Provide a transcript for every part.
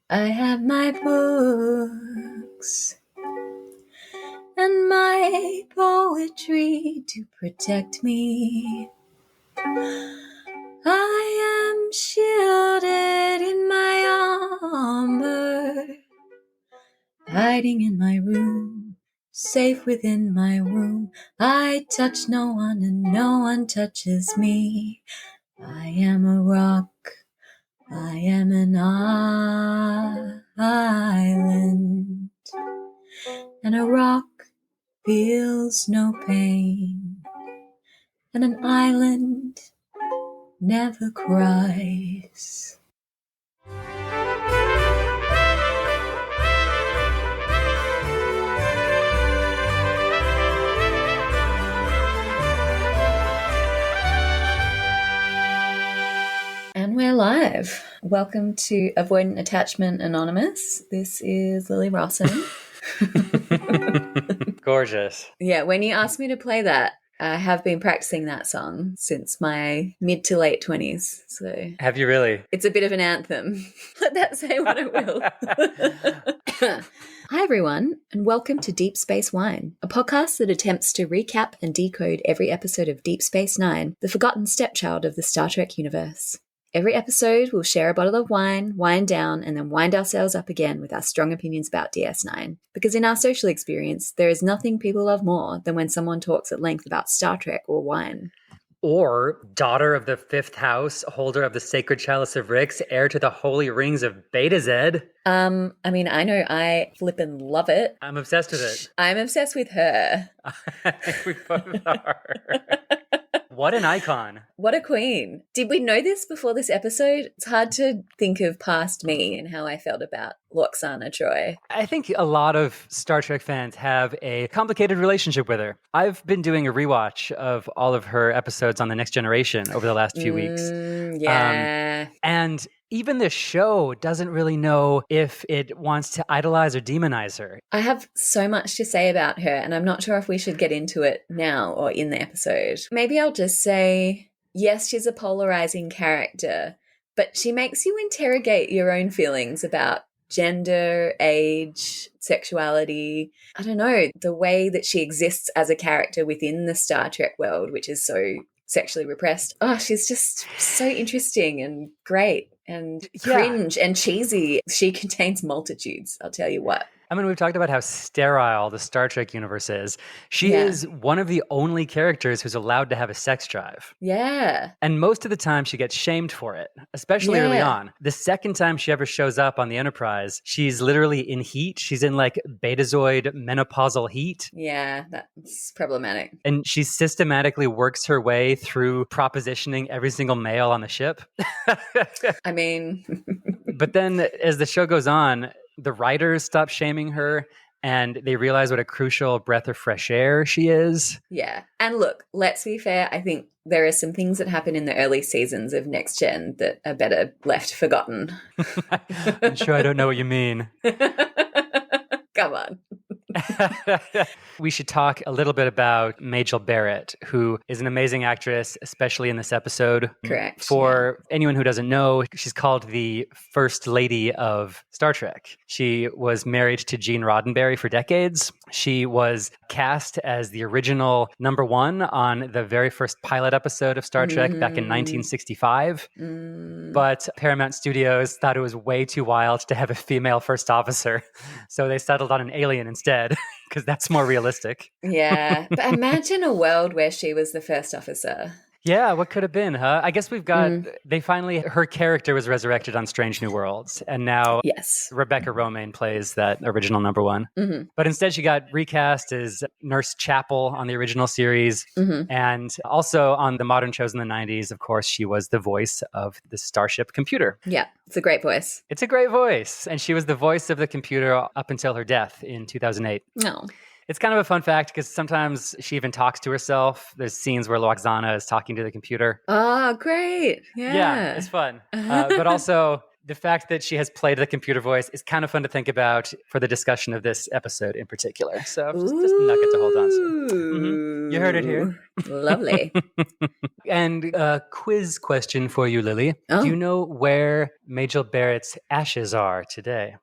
I have my books and my poetry to protect me. I am shielded in my armor, hiding in my room, safe within my womb. I touch no one and no one touches me. I am a rock, I am an island, and a rock feels no pain, and an island never cries. And we're live. Welcome to Avoidant Attachment Anonymous. This is Lily Rosson. Gorgeous. Yeah, when you asked me to play that, I have been practicing that song since my mid to late 20s. So Have you really? It's a bit of an anthem. Let that say what it will. Hi, everyone, and welcome to Deep Space Wine, a podcast that attempts to recap and decode every episode of Deep Space Nine, the forgotten stepchild of the Star Trek universe. Every episode, we'll share a bottle of wine, wind down, and then wind ourselves up again with our strong opinions about DS9. Because in our social experience, there is nothing people love more than when someone talks at length about Star Trek or wine. Or daughter of the fifth house, holder of the sacred chalice of Rix, heir to the holy rings of Beta Z. I mean, I know I flippin' love it. I'm obsessed with it. I'm obsessed with her. I think we both are. What an icon. What a queen. Did we know this before this episode? It's hard to think of past me and how I felt about Lwaxana Troi. I think a lot of Star Trek fans have a complicated relationship with her. I've been doing a rewatch of all of her episodes on The Next Generation over the last few weeks. Yeah. And even the show doesn't really know if it wants to idolize or demonize her. I have so much to say about her, and I'm not sure if we should get into it now or in the episode. Maybe I'll just say, yes, she's a polarizing character, but she makes you interrogate your own feelings about gender, age, sexuality. I don't know, the way that she exists as a character within the Star Trek world, which is so sexually repressed. Oh, she's just so interesting and great and cringe and cheesy. She contains multitudes, I'll tell you what. I mean, we've talked about how sterile the Star Trek universe is. She is one of the only characters who's allowed to have a sex drive. Yeah. And most of the time she gets shamed for it, especially early on. The second time she ever shows up on the Enterprise, she's literally in heat. She's in like Betazoid menopausal heat. Yeah, that's problematic. And she systematically works her way through propositioning every single male on the ship. I mean... But then as the show goes on, the writers stop shaming her and they realize what a crucial breath of fresh air she is. Yeah. And look, let's be fair. I think there are some things that happen in the early seasons of Next Gen that are better left forgotten. I'm sure I don't know what you mean. Come on. We should talk a little bit about Majel Barrett, who is an amazing actress, especially in this episode. Correct. For anyone who doesn't know, she's called the First Lady of Star Trek. She was married to Gene Roddenberry for decades. She was cast as the original number one on the very first pilot episode of Star Trek back in 1965. But Paramount Studios thought it was way too wild to have a female first officer. So they settled on an alien instead, because that's more realistic. Yeah. But imagine a world where she was the first officer. Yeah, what could have been, huh? I guess we've got, her character was resurrected on Strange New Worlds, and now Rebecca Romijn plays that original number one. But instead she got recast as Nurse Chapel on the original series, and also on the modern shows in the 90s, of course, she was the voice of the Starship computer. Yeah, it's a great voice. It's a great voice, and she was the voice of the computer up until her death in 2008. No. It's kind of a fun fact because sometimes she even talks to herself. There's scenes where Lwaxana is talking to the computer. Oh, great. Yeah. Yeah, it's fun. But also, the fact that she has played the computer voice is kind of fun to think about for the discussion of this episode in particular. So just a nugget to hold on to. Mm-hmm. You heard it here. Lovely. And a quiz question for you, Lily. Oh. Do you know where Majel Barrett's ashes are today?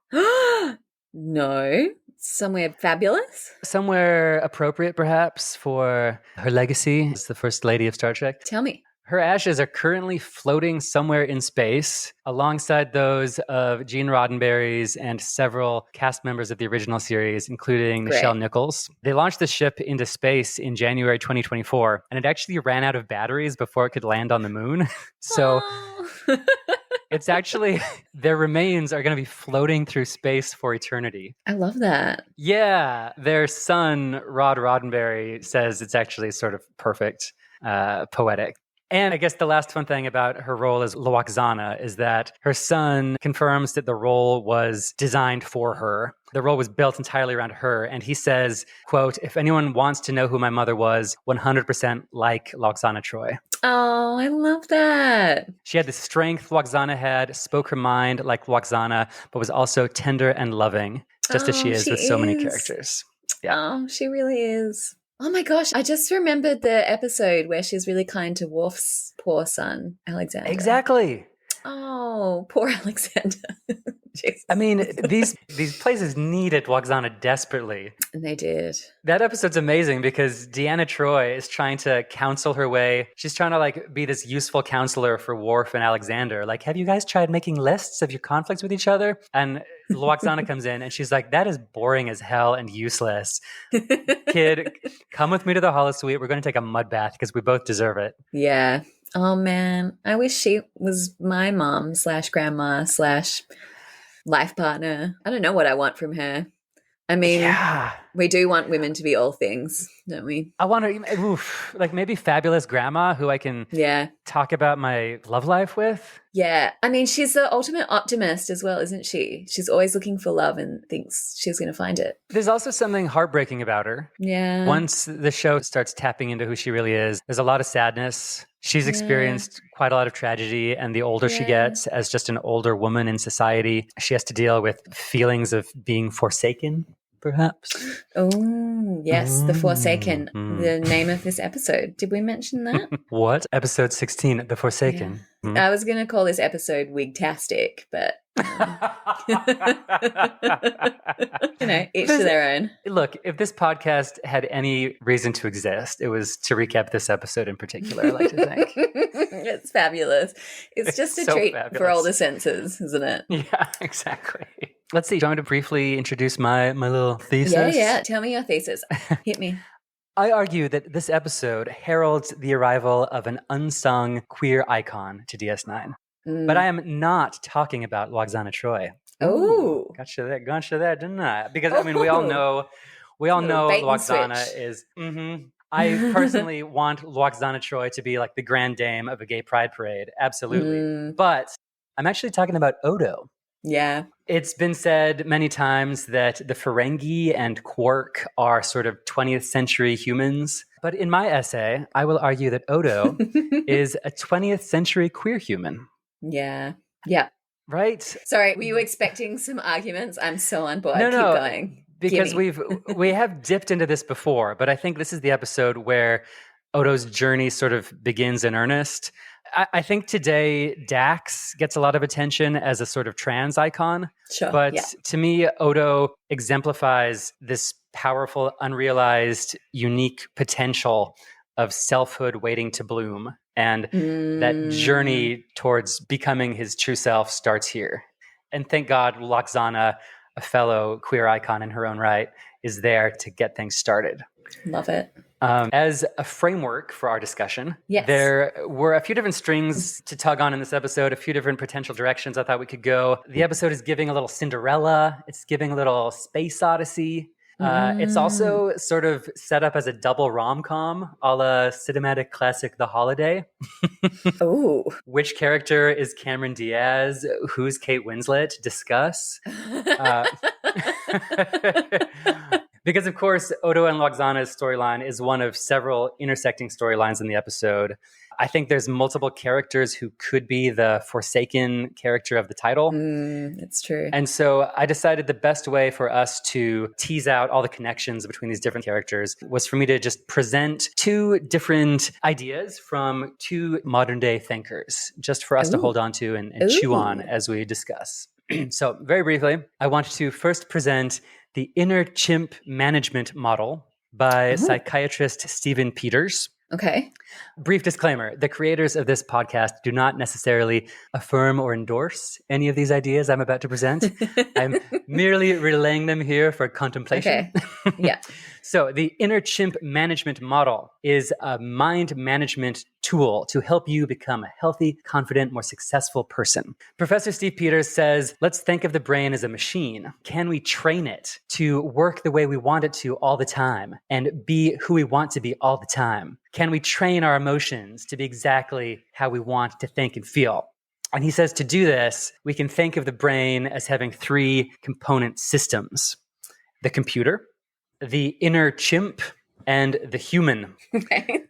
No. Somewhere fabulous? Somewhere appropriate, perhaps, for her legacy as the First Lady of Star Trek. Tell me. Her ashes are currently floating somewhere in space alongside those of Gene Roddenberry's and several cast members of the original series, including Nichelle Nichols. They launched the ship into space in January 2024, and it actually ran out of batteries before it could land on the moon. So it's actually, their remains are going to be floating through space for eternity. I love that. Yeah. Their son, Rod Roddenberry, says it's actually sort of perfect, poetic. And I guess the last fun thing about her role as Lwaxana is that her son confirms that the role was designed for her. The role was built entirely around her. And he says, quote, "If anyone wants to know who my mother was, 100% like Lwaxana Troi." Oh, I love that. She had the strength Lwaxana had, spoke her mind like Lwaxana, but was also tender and loving, just as she is with so many characters. Yeah. Oh, she really is. Oh my gosh, I just remembered the episode where she's really kind to Worf's poor son, Alexander. Exactly. Oh, poor Alexander. I mean, these places needed Lwaxana desperately. And they did. That episode's amazing because Deanna Troi is trying to counsel her way. She's trying to like be this useful counselor for Worf and Alexander. Like, have you guys tried making lists of your conflicts with each other? And Lwaxana comes in and she's like, that is boring as hell and useless. Kid, come with me to the holosuite. We're going to take a mud bath because we both deserve it. Yeah. Oh man, I wish she was my mom / grandma / life partner. I don't know what I want from her. I mean, we do want women to be all things, don't we? I want her, like maybe fabulous grandma who I can talk about my love life with. Yeah. I mean, she's the ultimate optimist as well, isn't she? She's always looking for love and thinks she's going to find it. There's also something heartbreaking about her. Yeah. Once the show starts tapping into who she really is, there's a lot of sadness. She's experienced quite a lot of tragedy, and the older she gets as just an older woman in society, she has to deal with feelings of being forsaken, perhaps. Oh, yes, The Forsaken, the name of this episode. Did we mention that? What? Episode 16, The Forsaken. Yeah. I was going to call this episode Wigtastic, but you know, each to their own. Look, if this podcast had any reason to exist, it was to recap this episode in particular, I like to think. It's fabulous. It's just a treat for all the senses, isn't it? Yeah, exactly. Let's see. Do you want me to briefly introduce my little thesis? Yeah. Tell me your thesis. Hit me. I argue that this episode heralds the arrival of an unsung queer icon to DS9. But I am not talking about Lwaxana Troi. Oh, Got you there, didn't I? Because I mean, we all know Lwaxana is. I personally want Lwaxana Troi to be like the grand dame of a gay pride parade, absolutely. But I'm actually talking about Odo. Yeah. It's been said many times that the Ferengi and Quark are sort of 20th century humans. But in my essay, I will argue that Odo is a 20th century queer human. Yeah. Right? Sorry, were you expecting some arguments? I'm so on board. Keep going. Because we have dipped into this before, but I think this is the episode where Odo's journey sort of begins in earnest. I think today Dax gets a lot of attention as a sort of trans icon. Sure. But to me, Odo exemplifies this powerful, unrealized, unique potential of selfhood waiting to bloom. And that journey towards becoming his true self starts here. And thank God Lwaxana, a fellow queer icon in her own right, is there to get things started. Love it. As a framework for our discussion, there were a few different strings to tug on in this episode, a few different potential directions I thought we could go. The episode is giving a little Cinderella. It's giving a little Space Odyssey. It's also sort of set up as a double rom-com a la cinematic classic The Holiday. Oh. Which character is Cameron Diaz? Who's Kate Winslet? Discuss. Because, of course, Odo and Lwaxana's storyline is one of several intersecting storylines in the episode. I think there's multiple characters who could be the forsaken character of the title. It's true. And so I decided the best way for us to tease out all the connections between these different characters was for me to just present two different ideas from two modern day thinkers, just for us to hold on to and chew on as we discuss. So very briefly, I want to first present the inner chimp management model by psychiatrist Stephen Peters. Okay. Brief disclaimer, the creators of this podcast do not necessarily affirm or endorse any of these ideas I'm about to present. I'm merely relaying them here for contemplation. Okay. Yeah. So the inner chimp management model is a mind management tool to help you become a healthy, confident, more successful person. Professor Steve Peters says, let's think of the brain as a machine. Can we train it to work the way we want it to all the time and be who we want to be all the time? Can we train our emotions to be exactly how we want to think and feel? And he says to do this, we can think of the brain as having three component systems: the computer, the inner chimp, and the human. Okay.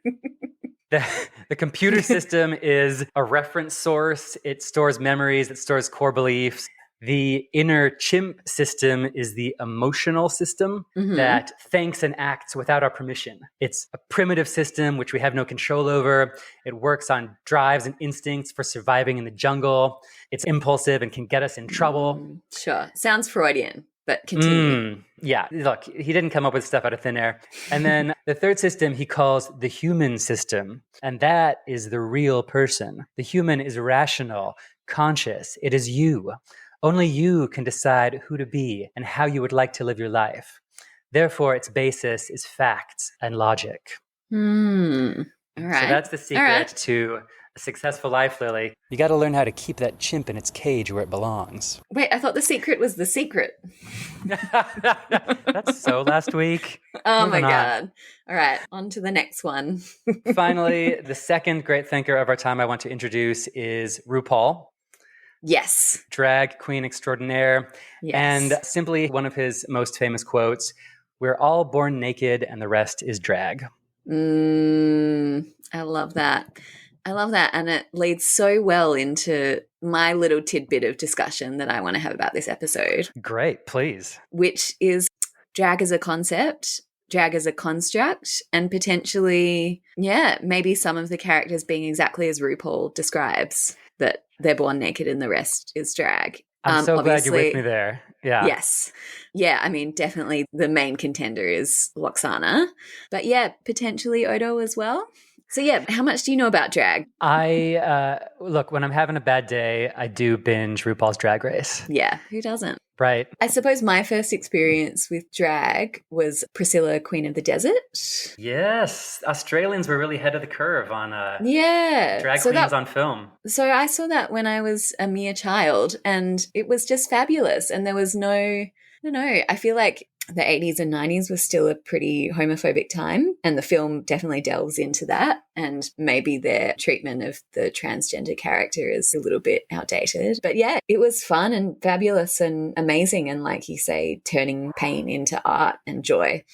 The computer system is a reference source. It stores memories. It stores core beliefs. The inner chimp system is the emotional system that thinks and acts without our permission. It's a primitive system which we have no control over. It works on drives and instincts for surviving in the jungle. It's impulsive and can get us in trouble. Sure. Sounds Freudian, but continue. Yeah, look, he didn't come up with stuff out of thin air. And then the third system he calls the human system. And that is the real person. The human is rational, conscious. It is you. Only you can decide who to be and how you would like to live your life. Therefore, its basis is facts and logic. All right. So that's the secret to a successful life, Lily. You got to learn how to keep that chimp in its cage where it belongs. Wait, I thought the secret was the secret. That's so last week. Oh my God. All right, on to the next one. Finally, the second great thinker of our time I want to introduce is RuPaul. Yes. Drag queen extraordinaire. Yes. And simply one of his most famous quotes, "We're all born naked and the rest is drag." I love that. And it leads so well into my little tidbit of discussion that I want to have about this episode. Great, please. Which is drag as a concept, drag as a construct, and potentially, maybe some of the characters being exactly as RuPaul describes, that they're born naked and the rest is drag. I'm so glad you're with me there. Yeah. Yes. Yeah, I mean, definitely the main contender is Lwaxana. But potentially Odo as well. So how much do you know about drag? Look, when I'm having a bad day, I do binge RuPaul's Drag Race. Yeah, who doesn't? Right. I suppose my first experience with drag was Priscilla, Queen of the Desert. Yes. Australians were really ahead of the curve on drag so queens on film. So I saw that when I was a mere child, and it was just fabulous. And there was I feel like the 80s and 90s was still a pretty homophobic time, and the film definitely delves into that, and maybe their treatment of the transgender character is a little bit outdated. But it was fun and fabulous and amazing, and like you say, turning pain into art and joy.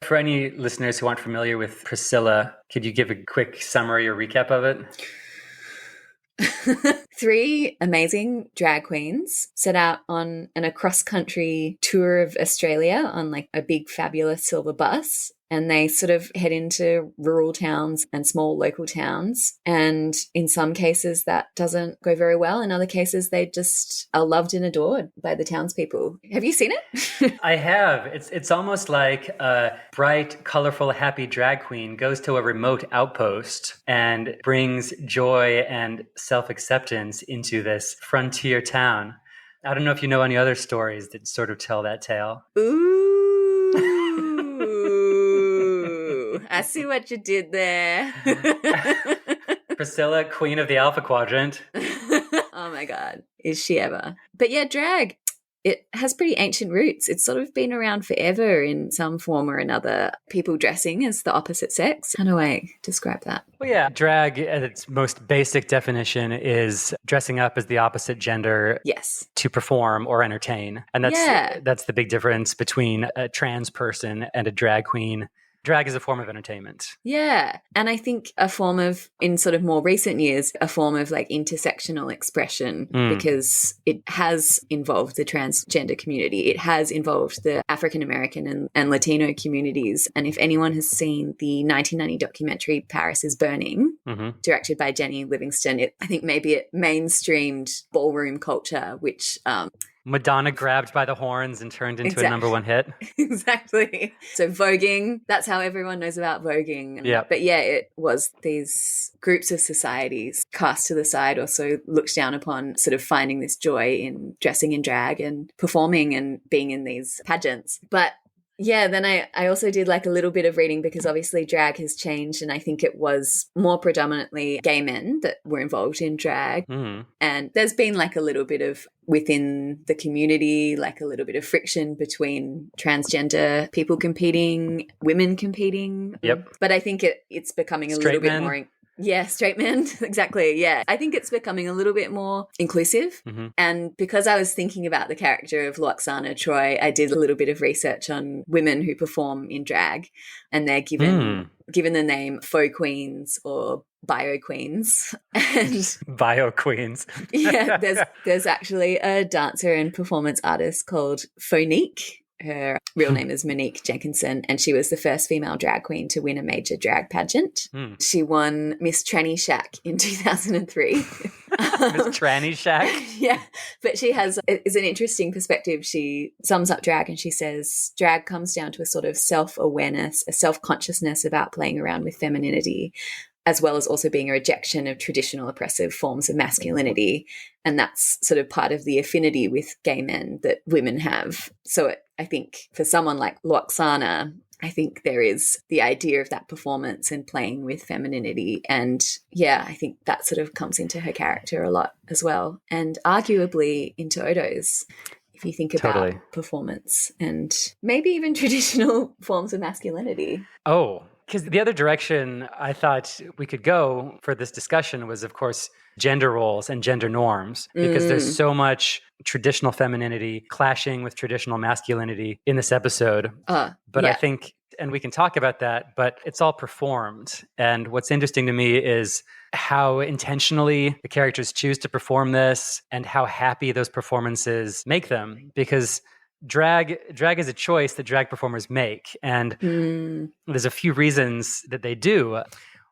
For any listeners who aren't familiar with Priscilla, could you give a quick summary or recap of it? 3 amazing drag queens set out on an across-country tour of Australia on like a big fabulous silver bus, and they sort of head into rural towns and small local towns, and in some cases that doesn't go very well. In other cases they just are loved and adored by the townspeople. Have you seen it? I have. It's almost like a bright, colorful, happy drag queen goes to a remote outpost and brings joy and self-acceptance into this frontier town. I don't know if you know any other stories that sort of tell that tale. Ooh, I see what you did there. Priscilla, Queen of the Alpha Quadrant. Oh my God, is she ever. But drag. it has pretty ancient roots. It's sort of been around forever in some form or another. People dressing as the opposite sex. How do I describe that? Well, yeah, drag at its most basic definition is dressing up as the opposite gender Yes. to perform or entertain. And that's the big difference between a trans person and a drag queen. Drag is a form of entertainment. Yeah. And I think a form of, in sort of more recent years, a form of like intersectional expression because it has involved the transgender community. It has involved the African American and Latino communities. And if anyone has seen the 1990 documentary Paris is Burning, directed by Jenny Livingston, I think maybe it mainstreamed ballroom culture, which Madonna grabbed by the horns and turned into a number one hit. Exactly. So voguing, that's how everyone knows about voguing. Yeah. But yeah, it was these groups of societies cast to the side, also looked down upon, sort of finding this joy in dressing in drag and performing and being in these pageants. But yeah, then I also did like a little bit of reading because obviously drag has changed, and I think it was more predominantly gay men that were involved in drag. And there's been like a little bit of within the community, like a little bit of friction between transgender people competing, women competing. Yep. But I think it's becoming a little bit more... Yeah, straight men. Exactly. Yeah. I think it's becoming a little bit more inclusive. And because I was thinking about the character of Lwaxana Troi, I did a little bit of research on women who perform in drag, and they're given the name faux queens or bio queens. And bio queens. Yeah, there's actually a dancer and performance artist called Phonique. Her real name is Monique Jenkinson, and she was the first female drag queen to win a major drag pageant. She won Miss Tranny Shack in 2003. Miss Tranny Shack? Yeah, but it's an interesting perspective. She sums up drag and she says, drag comes down to a sort of self-awareness, a self-consciousness about playing around with femininity, as well as also being a rejection of traditional oppressive forms of masculinity. And that's sort of part of the affinity with gay men that women have. So I think for someone like Lwaxana, I think there is the idea of that performance and playing with femininity. And yeah, I think that sort of comes into her character a lot as well. And arguably into Odo's, if you think about performance and maybe even traditional forms of masculinity. Oh, because the other direction I thought we could go for this discussion was, of course, gender roles and gender norms, because there's so much traditional femininity clashing with traditional masculinity in this episode. But I think, and we can talk about that, but it's all performed. And what's interesting to me is how intentionally the characters choose to perform this and how happy those performances make them, because drag is a choice that drag performers make. And there's a few reasons that they do.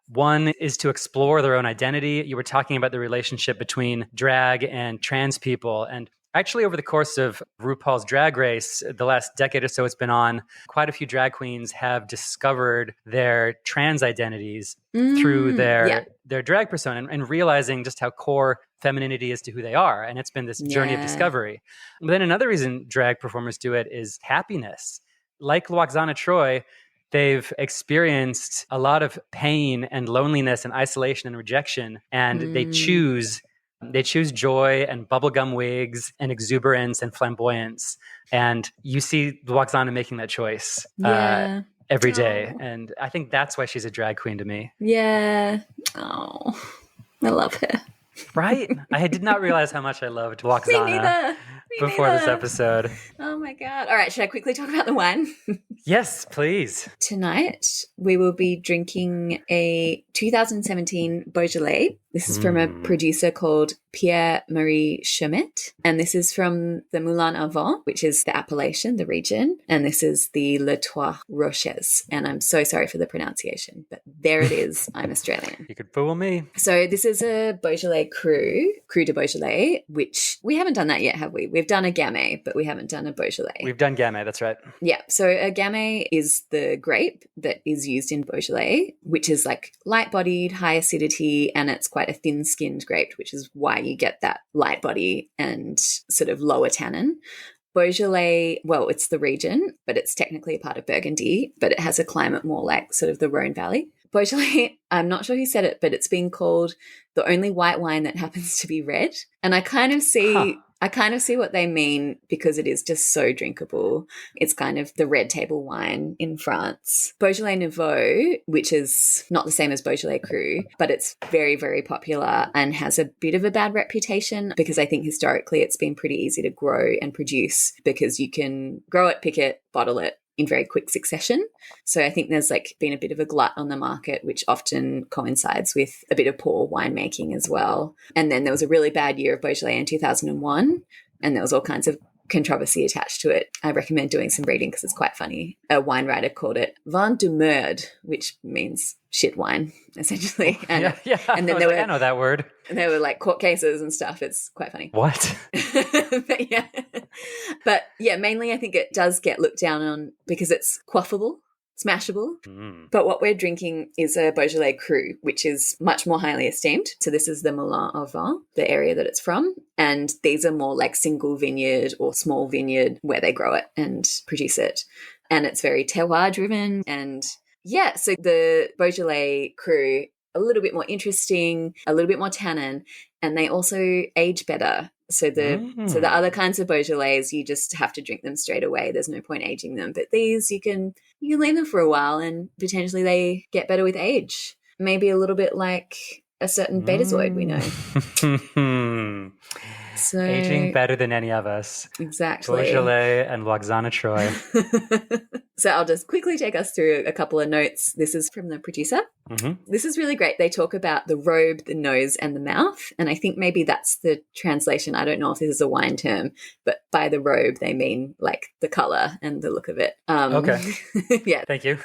One is to explore their own identity. You were talking about the relationship between drag and trans people. And actually, over the course of RuPaul's Drag Race, the last decade or so it's been on, quite a few drag queens have discovered their trans identities through their drag persona and realizing just how core femininity is to who they are. And it's been this journey of discovery. But then another reason drag performers do it is happiness. Like Lwaxana Troi, they've experienced a lot of pain and loneliness and isolation and rejection, and they choose joy and bubblegum wigs and exuberance and flamboyance. And you see Lwaxana making that choice every day. And I think that's why she's a drag queen to me. Yeah. Oh, I love her. Right? I did not realize how much I loved Lwaxana before this episode. Oh my God. All right. Should I quickly talk about the wine? Yes, please. Tonight, we will be drinking a 2017 Beaujolais. This is from a producer called Pierre-Marie Chermette. And this is from the Moulin à Vent, which is the appellation, the region. And this is the Le Trois Roches. And I'm so sorry for the pronunciation, but there it is. I'm Australian. You could fool me. So this is a Beaujolais Cru de Beaujolais, which we haven't done that yet, have we? We've done a Gamay, but we haven't done a Beaujolais. We've done Gamay, that's right. Yeah. So a Gamay is the grape that is used in Beaujolais, which is like light-bodied, high acidity, and it's quite a thin-skinned grape, which is why you get that light body and sort of lower tannin. Beaujolais, well, it's the region, but it's technically a part of Burgundy, but it has a climate more like sort of the Rhone Valley. Beaujolais, I'm not sure who said it, but it's been called the only white wine that happens to be red. And I kind of see I kind of see what they mean because it is just so drinkable. It's kind of the red table wine in France. Beaujolais Nouveau, which is not the same as Beaujolais Cru, but it's very, very popular and has a bit of a bad reputation because I think historically it's been pretty easy to grow and produce because you can grow it, pick it, bottle it in very quick succession. So I think there's like been a bit of a glut on the market, which often coincides with a bit of poor winemaking as well. And then there was a really bad year of Beaujolais in 2001, and there was all kinds of controversy attached to it. I recommend doing some reading because it's quite funny. A wine writer called it vin de merde, which means shit wine, essentially. And, and then I know that word. And there were like court cases and stuff. It's quite funny. What? But mainly I think it does get looked down on because it's quaffable, smashable. But what we're drinking is a Beaujolais Cru, which is much more highly esteemed. So this is the Moulin au Vin, the area that it's from. And these are more like single vineyard or small vineyard where they grow it and produce it. And it's very terroir driven. And so the Beaujolais Cru, a little bit more interesting, a little bit more tannin, and they also age better. So the other kinds of Beaujolais, you just have to drink them straight away. There's no point aging them. But these, you can leave them for a while and potentially they get better with age. Maybe a little bit like a certain Betazoid we know. So, aging better than any of us. Exactly. Beaujolais and Lwaxana Troi. So I'll just quickly take us through a couple of notes. This is from the producer. This is really great. They talk about the robe, the nose, and the mouth. And I think maybe that's the translation. I don't know if this is a wine term, but by the robe, they mean like the color and the look of it. Okay. Yeah. Thank you.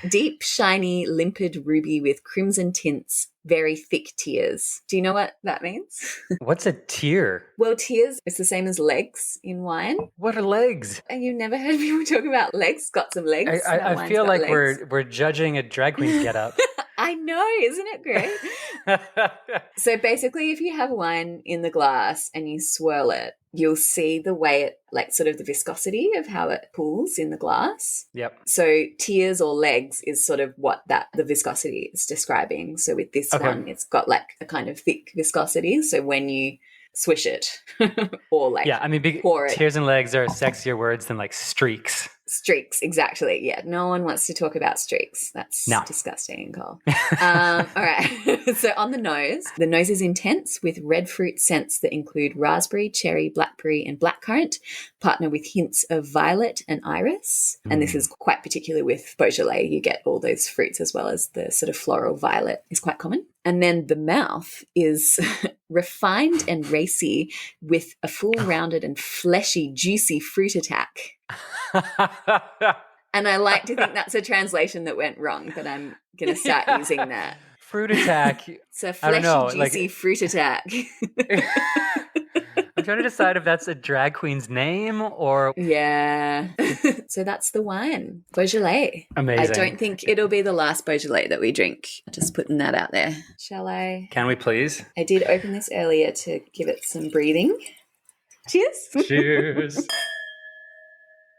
Deep, shiny, limpid ruby with crimson tints, very thick tears. Do you know what that means? What's a tear? Well, tears is the same as legs in wine. What are legs? And you've never heard people talk about legs? Got some legs? I feel like we're judging a drag queen's get up. I know, isn't it great? So basically, if you have wine in the glass and you swirl it, you'll see the way it, like sort of the viscosity of how it pools in the glass. Yep. So tears or legs is sort of what the viscosity is describing. So with this one, it's got like a kind of thick viscosity. So when you swish it or like pour it. Tears and legs are sexier words than like streaks. Streaks, exactly. Yeah, no one wants to talk about streaks. That's disgusting, Cole. All right. So on the nose is intense with red fruit scents that include raspberry, cherry, blackberry, and blackcurrant, partner with hints of violet and iris. And this is quite particular with Beaujolais. You get all those fruits as well as the sort of floral violet is quite common. And then the mouth is refined and racy with a full rounded and fleshy, juicy fruit attack. And I like to think that's a translation that went wrong, but I'm going to start using that. Fruit attack. It's a fleshy, juicy fruit attack. I'm trying to decide if that's a drag queen's name or... Yeah. So that's the wine. Beaujolais. Amazing. I don't think it'll be the last Beaujolais that we drink. Just putting that out there. Shall I? Can we please? I did open this earlier to give it some breathing. Cheers. Cheers.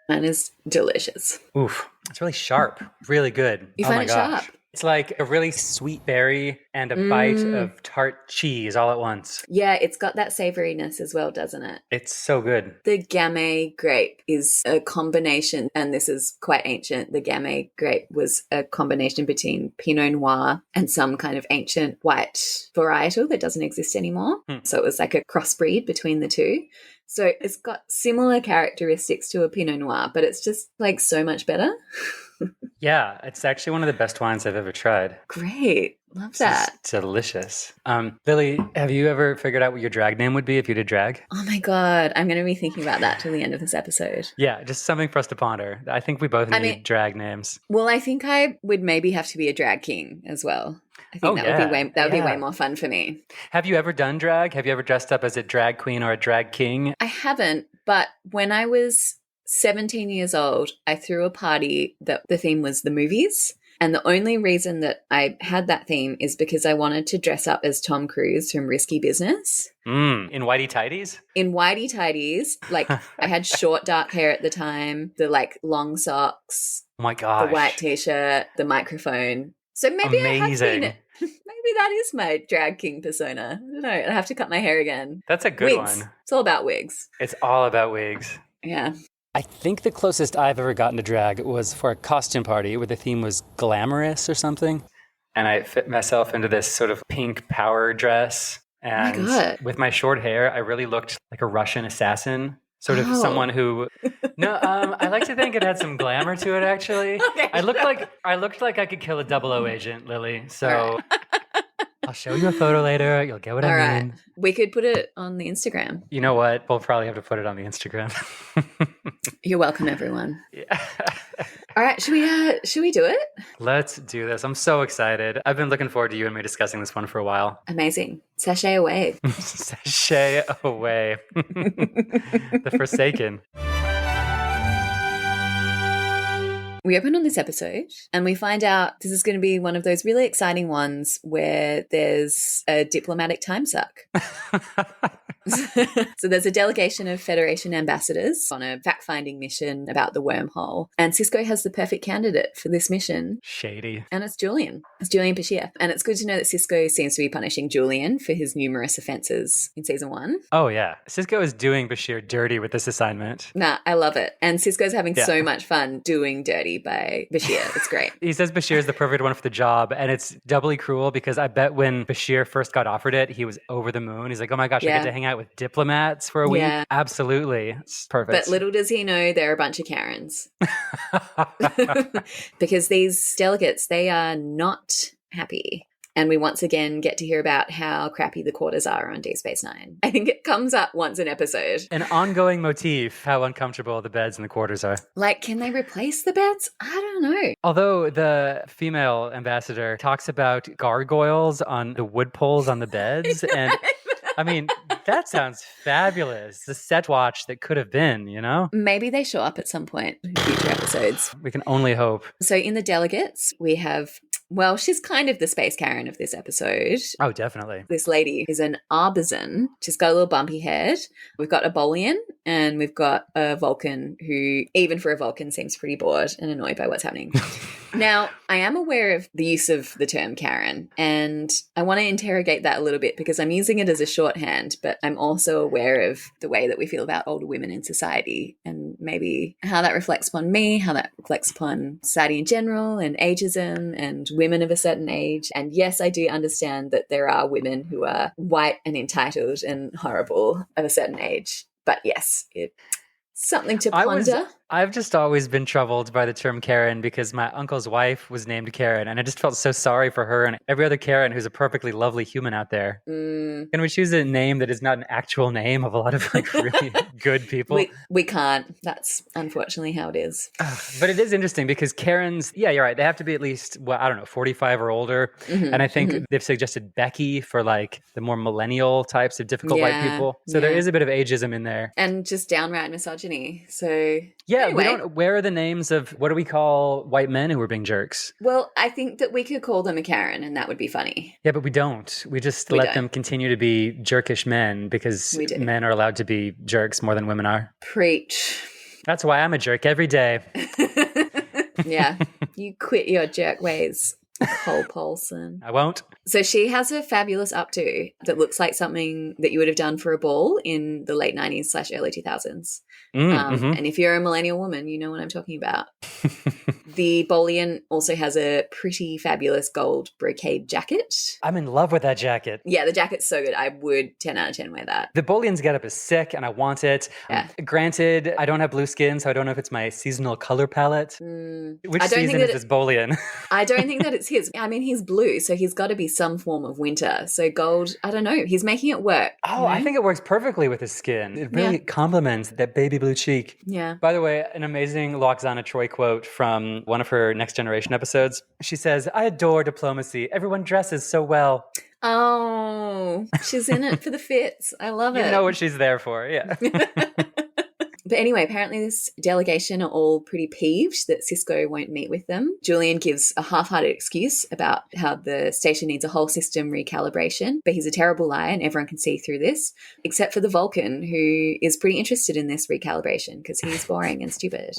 Mine is delicious. Oof. It's really sharp. Really good. You find it sharp? It's like a really sweet berry and a bite of tart cheese all at once. Yeah, it's got that savouriness as well, doesn't it? It's so good. The Gamay grape is a combination, and this is quite ancient. The Gamay grape was a combination between Pinot Noir and some kind of ancient white varietal that doesn't exist anymore. So it was like a crossbreed between the two. So it's got similar characteristics to a Pinot Noir, but it's just like so much better. Yeah, it's actually one of the best wines I've ever tried. Great. Love that. It's delicious. Billy, have you ever figured out what your drag name would be if you did drag? Oh my God. I'm going to be thinking about that till the end of this episode. Yeah, just something for us to ponder. I think we both need drag names. Well, I think I would maybe have to be a drag king as well. I think that would be way more fun for me. Have you ever done drag? Have you ever dressed up as a drag queen or a drag king? I haven't, but when I was 17 years old, I threw a party that the theme was the movies. And the only reason that I had that theme is because I wanted to dress up as Tom Cruise from Risky Business. In whitey tighties? In whitey tighties. Like I had short dark hair at the time, the like long socks. Oh my gosh. The white t-shirt, the microphone. So maybe Maybe that is my drag king persona. I don't know. I have to cut my hair again. That's a good Wigs. one. It's all about wigs. It's all about wigs. Yeah. I think the closest I've ever gotten to drag was for a costume party where the theme was glamorous or something. And I fit myself into this sort of pink power dress. And Oh my God. with my short hair, I really looked like a Russian assassin. Sort of someone who, I like to think it had some glamour to it. Actually, Okay, I looked like I could kill a 00 agent, Lily. So I'll show you a photo later. You'll get what I mean. We could put it on the Instagram. You know what? We'll probably have to put it on the Instagram. You're welcome, everyone. Yeah. All right, should we do it? Let's do this. I'm so excited. I've been looking forward to you and me discussing this one for a while. Amazing. Sashay away. Sashay away. The Forsaken. We open on this episode and we find out this is going to be one of those really exciting ones where there's a diplomatic time suck. So there's a delegation of Federation ambassadors on a fact-finding mission about the wormhole. And Cisco has the perfect candidate for this mission. Shady. And it's Julian. It's Julian Bashir. And it's good to know that Cisco seems to be punishing Julian for his numerous offenses in season 1. Oh, yeah. Cisco is doing Bashir dirty with this assignment. Nah, I love it. And Cisco's having so much fun doing dirty by Bashir. It's great. He says Bashir is the perfect one for the job. And it's doubly cruel because I bet when Bashir first got offered it, he was over the moon. He's like, oh my gosh, I get to hang out with diplomats for a week. Yeah. Absolutely. It's perfect. But little does he know they're a bunch of Karens. Because these delegates, they are not happy. And we once again get to hear about how crappy the quarters are on Deep Space Nine. I think it comes up once an episode. An ongoing motif, how uncomfortable the beds and the quarters are. Like, can they replace the beds? I don't know. Although the female ambassador talks about gargoyles on the wood poles on the beds. And I mean, that sounds fabulous. The set watch that could have been, you know? Maybe they show up at some point in future episodes. We can only hope. So in the delegates, we have... Well, she's kind of the space Karen of this episode. Oh, definitely. This lady is an Arbizon. She's got a little bumpy head. We've got a Bolian and we've got a Vulcan who, even for a Vulcan, seems pretty bored and annoyed by what's happening. Now, I am aware of the use of the term Karen, and I want to interrogate that a little bit because I'm using it as a shorthand, but I'm also aware of the way that we feel about older women in society and maybe how that reflects upon me, how that reflects upon society in general and ageism and women of a certain age. And yes, I do understand that there are women who are white and entitled and horrible of a certain age. But yes, it's something to ponder. I've just always been troubled by the term Karen because my uncle's wife was named Karen, and I just felt so sorry for her and every other Karen who's a perfectly lovely human out there. Can we choose a name that is not an actual name of a lot of like really good people? We can't. That's unfortunately how it is. But it is interesting because Karens, yeah, you're right. They have to be at least, 45 or older. Mm-hmm, and I think they've suggested Becky for like the more millennial types of difficult white people. So there is a bit of ageism in there. And just downright misogyny. So... Yeah, anyway. Where are the names of, what do we call white men who are being jerks? Well, I think that we could call them a Karen and that would be funny. Yeah, but we don't. We just let them continue to be jerkish men because men are allowed to be jerks more than women are. Preach. That's why I'm a jerk every day. Yeah, you quit your jerk ways, Cole Paulson. I won't. So she has a fabulous updo that looks like something that you would have done for a ball in the late 90s / early 2000s. And if you're a millennial woman, you know what I'm talking about. The Bolian also has a pretty fabulous gold brocade jacket. I'm in love with that jacket. Yeah, the jacket's so good. I would 10 out of 10 wear that. The Bolian's getup is sick and I want it. Yeah. Granted, I don't have blue skin, so I don't know if it's my seasonal color palette. Which season is this Bolian? I don't think that it's his. I mean, he's blue, so he's got to be some form of winter. So gold, I don't know. He's making it work. Oh, I think it works perfectly with his skin. It really complements that baby blue cheek. Yeah. By the way, an amazing Lwaxana Troi quote from one of her Next Generation episodes. She says, "I adore diplomacy. Everyone dresses so well." Oh, she's in it for the fits. I love it. You know what she's there for, yeah. But anyway, apparently this delegation are all pretty peeved that Cisco won't meet with them. Julian gives a half-hearted excuse about how the station needs a whole system recalibration, but he's a terrible liar and everyone can see through this, except for the Vulcan, who is pretty interested in this recalibration because he's boring and stupid.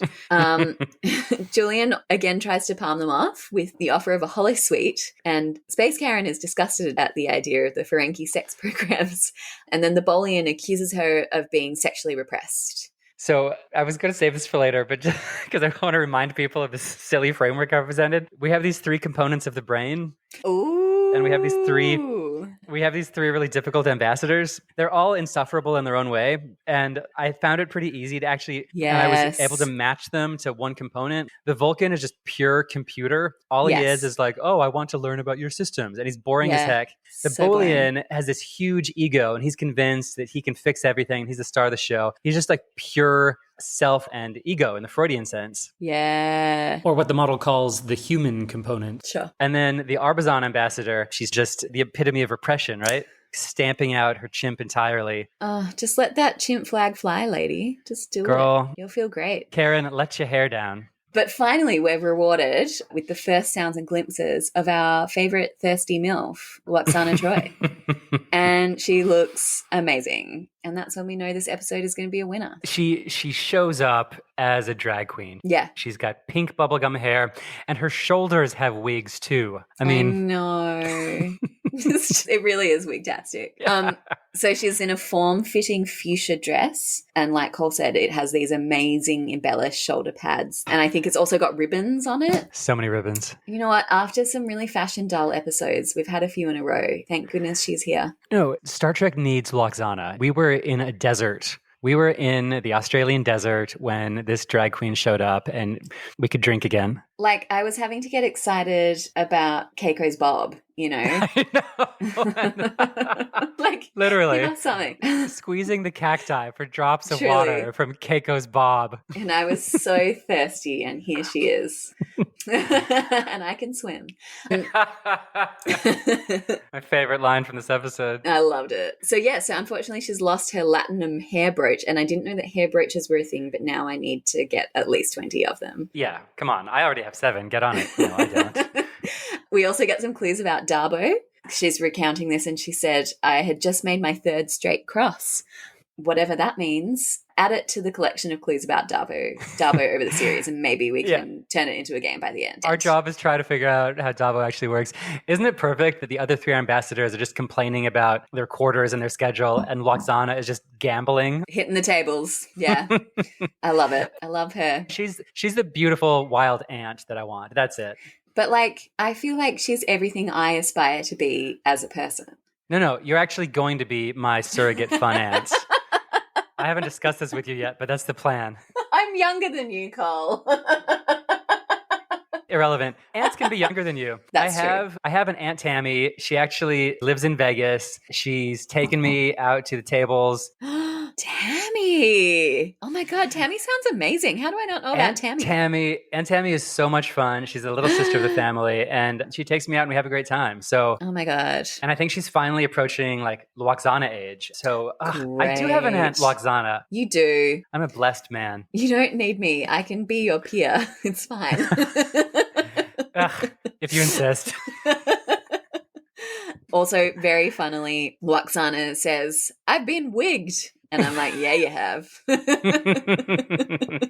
Julian again tries to palm them off with the offer of a holosuite, and Space Karen is disgusted at the idea of the Ferengi sex programs, and then the Bolian accuses her of being sexually repressed. So I was going to save this for later, but just because I want to remind people of this silly framework I presented, we have these three components of the brain. Ooh. And we have these three really difficult ambassadors. They're all insufferable in their own way. And I found it pretty easy to actually, and I was able to match them to one component. The Vulcan is just pure computer. All he is like, oh, I want to learn about your systems. And he's boring as heck. The Bolian has this huge ego and he's convinced that he can fix everything. He's the star of the show. He's just like pure self and ego in the Freudian sense. Yeah. Or what the model calls the human component. Sure. And then the Arbizon ambassador, she's just the epitome of repression, right? Stamping out her chimp entirely. Oh, just let that chimp flag fly, lady. Just do Girl, it. You'll feel great. Karen, let your hair down. But finally, we're rewarded with the first sounds and glimpses of our favorite thirsty MILF, Lwaxana Troi. And she looks amazing. And that's when we know this episode is going to be a winner. She shows up as a drag queen. Yeah. She's got pink bubblegum hair, and her shoulders have wigs too. I mean... No. It really is wig-tastic. Yeah. So she's in a form-fitting fuchsia dress, and like Cole said, it has these amazing embellished shoulder pads, and I think it's also got ribbons on it. So many ribbons. You know what? After some really fashion-dull episodes, we've had a few in a row. Thank goodness she's here. No, Star Trek needs Lwaxana. We were in a desert. We were in the Australian desert when this drag queen showed up, and we could drink again. Like, I was having to get excited about Keiko's Bob, you know? I know. Like, literally. You know something. Squeezing the cacti for drops of water from Keiko's Bob. And I was so thirsty, and here she is. And I can swim. My favorite line from this episode. I loved it. So unfortunately she's lost her Latinum hair brooch, and I didn't know that hair brooches were a thing, but now I need to get at least 20 of them. Yeah, come on. I already have 7. Get on it. No, I don't. We also get some clues about Darbo. She's recounting this and she said, I had just made my 3rd straight cross. Whatever that means, add it to the collection of clues about Darbo over the series, and maybe we can turn it into a game by the end. Our job is try to figure out how Darbo actually works. Isn't it perfect that the other 3 ambassadors are just complaining about their quarters and their schedule, and Lwaxana is just gambling? Hitting the tables. Yeah. I love it. I love her. She's the beautiful wild ant that I want. That's it. But like, I feel like she's everything I aspire to be as a person. No, you're actually going to be my surrogate fun ant. I haven't discussed this with you yet, but that's the plan. I'm younger than you, Cole. Irrelevant. Ants can be younger than you. That's true. I have an Aunt Tammy. She actually lives in Vegas. She's taken me out to the tables. Tammy. Oh my God, Tammy sounds amazing. How do I not know about Tammy? Aunt Tammy is so much fun. She's a little sister of the family, and she takes me out and we have a great time. So, oh my God. And I think she's finally approaching like Lwaxana age. So I do have an Aunt Lwaxana. You do. I'm a blessed man. You don't need me. I can be your peer. It's fine. If you insist. Also, very funnily, Lwaxana says, I've been wigged. And I'm like, yeah, you have.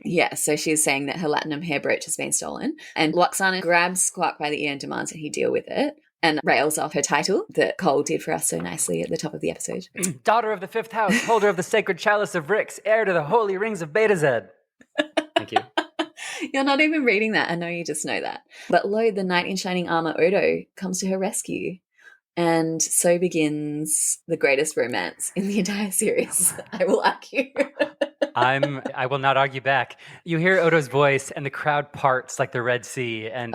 Yeah, so she's saying that her Latinum hair brooch has been stolen. And Lwaxana grabs Squawk by the ear and demands that he deal with it, and rails off her title that Cole did for us so nicely at the top of the episode. Daughter of the 5th house, holder of the sacred chalice of Rix, heir to the holy rings of Beta Zed. Thank you. You're not even reading that. I know you just know that. But lo, the knight in shining armor, Odo, comes to her rescue. And so begins the greatest romance in the entire series, I will argue. I will not argue back. You hear Odo's voice and the crowd parts like the Red Sea. And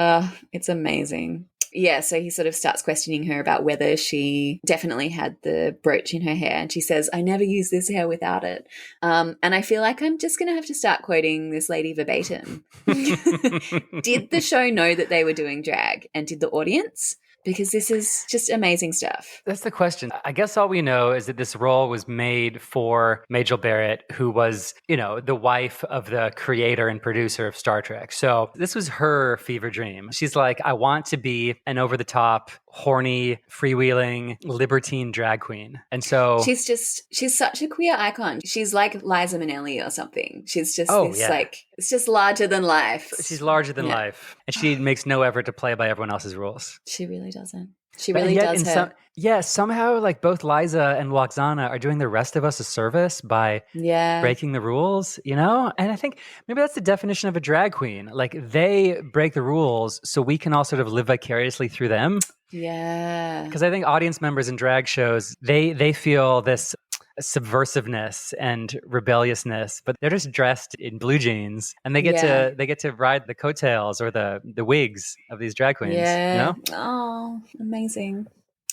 it's amazing. Yeah, so he sort of starts questioning her about whether she definitely had the brooch in her hair. And she says, I never use this hair without it. And I feel like I'm just going to have to start quoting this lady verbatim. Did the show know that they were doing drag? And did the audience? Because this is just amazing stuff. That's the question. I guess all we know is that this role was made for Majel Barrett, who was, the wife of the creator and producer of Star Trek. So this was her fever dream. She's like, I want to be an over-the-top, horny, freewheeling, libertine drag queen. And so she's such a queer icon. She's like Liza Minnelli or something. She's just it's just larger than life. She's larger than life. And she makes no effort to play by everyone else's rules. She really doesn't. She really does her. Somehow like both Liza and Lwaxana are doing the rest of us a service by breaking the rules, And I think maybe that's the definition of a drag queen. Like they break the rules so we can all sort of live vicariously through them. Yeah. Because I think audience members in drag shows, they feel this subversiveness and rebelliousness, but they're just dressed in blue jeans and they get to ride the coattails or the wigs of these drag queens. Yeah. Oh, amazing.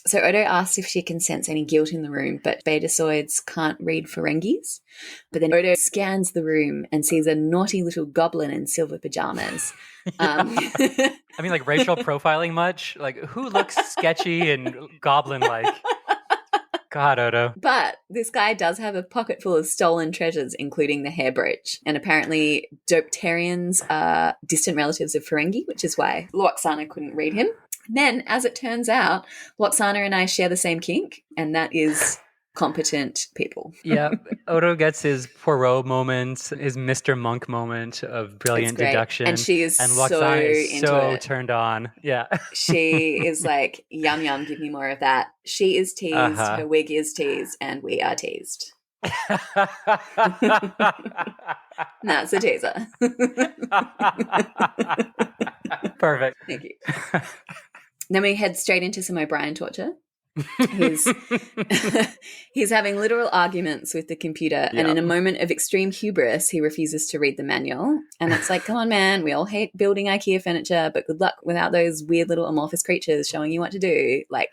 So Odo asks if she can sense any guilt in the room, but betasoids can't read Ferengis. But then Odo scans the room and sees a naughty little goblin in silver pajamas. I mean, like racial profiling much? Like who looks sketchy and goblin-like? God, Odo. But this guy does have a pocket full of stolen treasures, including the hair brooch. And apparently Dopterians are distant relatives of Ferengi, which is why Lwaxana couldn't read him. And then, as it turns out, Lwaxana and I share the same kink, and that is competent people. Yeah. Odo gets his Poirot moment, his Mr. Monk moment of brilliant deduction. And she is Lwaxana is so turned on. Yeah. She is like, yum, yum, give me more of that. She is teased, her wig is teased, and we are teased. That's a teaser. Perfect. Thank you. Then we head straight into some O'Brien torture. He's having literal arguments with the computer, and in a moment of extreme hubris he refuses to read the manual, and it's like, come on man, we all hate building IKEA furniture, but good luck without those weird little amorphous creatures showing you what to do, like.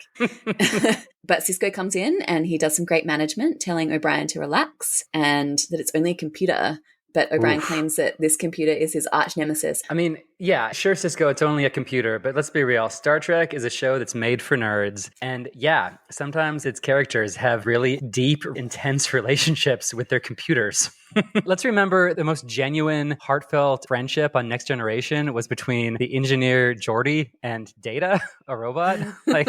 But Cisco comes in and he does some great management, telling O'Brien to relax and that it's only a computer. But O'Brien claims that this computer is his arch nemesis. I mean, yeah, sure, Cisco, it's only a computer, but let's be real. Star Trek is a show that's made for nerds. And yeah, sometimes its characters have really deep, intense relationships with their computers. Let's remember the most genuine, heartfelt friendship on Next Generation was between the engineer Geordi and Data, a robot. Like,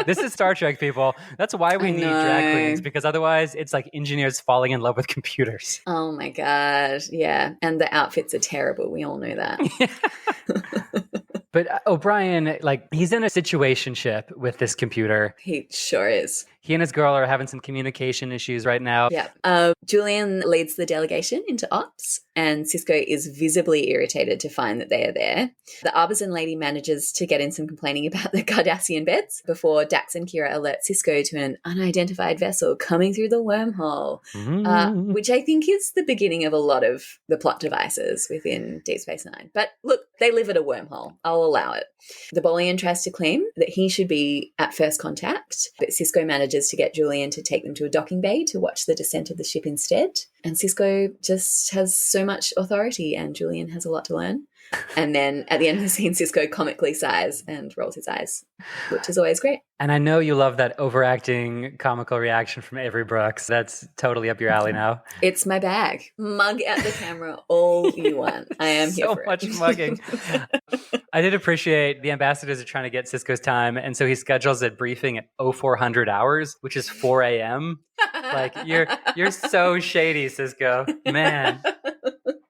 this is Star Trek, people. That's why we need drag queens, because otherwise it's like engineers falling in love with computers. Oh my God. Yeah. And the outfits are terrible. We all know that. But O'Brien, like, he's in a situationship with this computer. He sure is. He and his girl are having some communication issues right now. Yeah. Julian leads the delegation into ops, and Cisco is visibly irritated to find that they are there. The Arbizon lady manages to get in some complaining about the Cardassian beds before Dax and Kira alert Cisco to an unidentified vessel coming through the wormhole, which I think is the beginning of a lot of the plot devices within Deep Space Nine. But look, they live at a wormhole. I'll allow it. The Bolian tries to claim that he should be at first contact, but Cisco manages to get Julian to take them to a docking bay to watch the descent of the ship instead. And Cisco just has so much authority and Julian has a lot to learn. And then at the end of the scene, Cisco comically sighs and rolls his eyes, which is always great. And I know you love that overacting comical reaction from Avery Brooks. That's totally up your alley now. It's my bag. Mug at the camera all you want. I am here for it. So much mugging. I did appreciate the ambassadors are trying to get Cisco's time, and so he schedules a briefing at 0400 hours, which is 4 a.m. Like, you're so shady, Cisco. Man.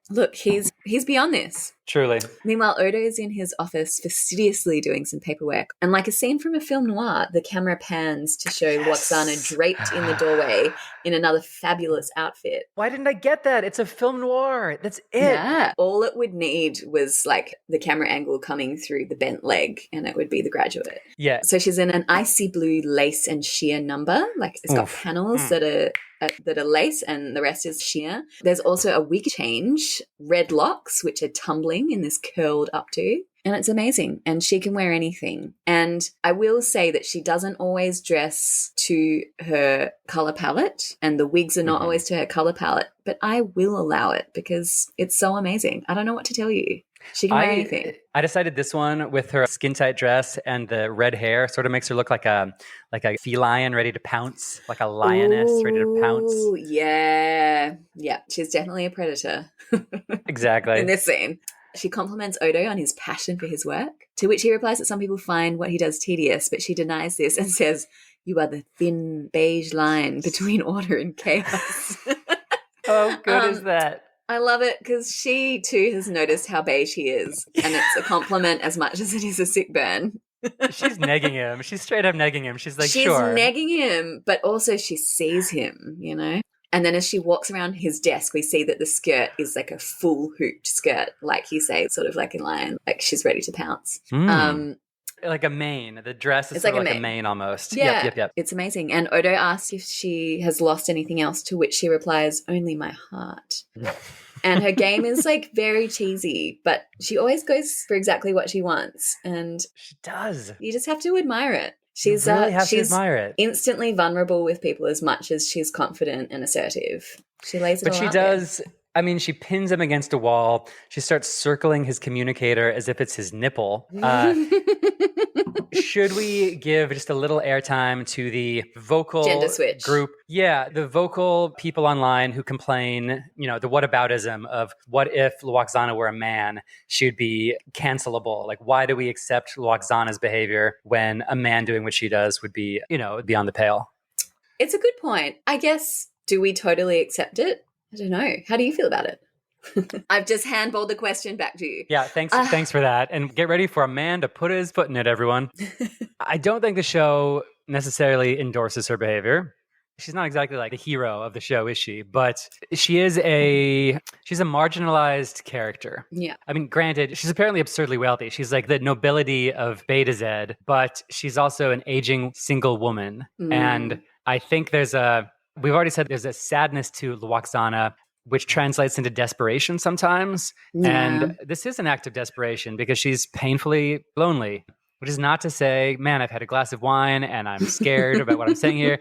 Look, he's beyond this. Truly. Meanwhile, Odo is in his office fastidiously doing some paperwork. And like a scene from a film noir, the camera pans to show Lwaxana draped in the doorway in another fabulous outfit. Why didn't I get that? It's a film noir. That's it. Yeah. All it would need was like the camera angle coming through the bent leg and it would be The Graduate. Yeah. So she's in an icy blue lace and sheer number. Like it's got panels that are lace and the rest is sheer. There's also a wig change, red locks, which are tumbling in this curled updo. And it's amazing. And she can wear anything. And I will say that she doesn't always dress to her color palette, and the wigs are not always to her color palette, but I will allow it because it's so amazing. I don't know what to tell you. She can wear anything. I decided this one with her skin tight dress and the red hair sort of makes her look like a feline ready to pounce, like a lioness ready to pounce. Yeah. Yeah. She's definitely a predator. Exactly. In this scene. She compliments Odo on his passion for his work, to which he replies that some people find what he does tedious, but she denies this and says, "You are the thin beige line between order and chaos." How good is that? I love it because she too has noticed how beige he is, and it's a compliment as much as it is a sick burn. She's negging him. She's straight up negging him. She's like, she's sure. negging him, but also she sees him, you know? And then as she walks around his desk, we see that the skirt is like a full hooped skirt, like you say, sort of like a lion, like she's ready to pounce. Like a mane. The dress is it's sort like of like a mane almost. Yeah, Yep. It's amazing. And Odo asks if she has lost anything else, to which she replies, "Only my heart." And her game is like very cheesy, but she always goes for exactly what she wants. And she does. You just have to admire it. She's admire it. Instantly vulnerable with people as much as she's confident and assertive. She lays it all out But she does. There. I mean, she pins him against a wall. She starts circling his communicator as if it's his nipple. Should we give just a little airtime to the vocal gender switch group? Yeah, the vocal people online who complain, you know, the whataboutism of what if Lwaxana were a man? She'd be cancelable. Like, why do we accept Lwaxana's behavior when a man doing what she does would be, you know, beyond the pale? It's a good point. I guess, do we totally accept it? I don't know. How do you feel about it? I've just handballed the question back to you. Yeah, thanks for that. And get ready for a man to put his foot in it, everyone. I don't think the show necessarily endorses her behavior. She's not exactly like the hero of the show, is she? But she's a marginalized character. Yeah. I mean, granted, she's apparently absurdly wealthy. She's like the nobility of Beta Z, but she's also an aging single woman. And I think we've already said there's a sadness to Lwaxana, which translates into desperation sometimes. Yeah. And this is an act of desperation because she's painfully lonely, which is not to say, man, I've had a glass of wine and I'm scared about what I'm saying here.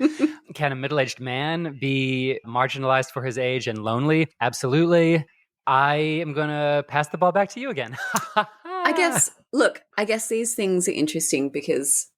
Can a middle-aged man be marginalized for his age and lonely? Absolutely. I am going to pass the ball back to you again. I guess these things are interesting because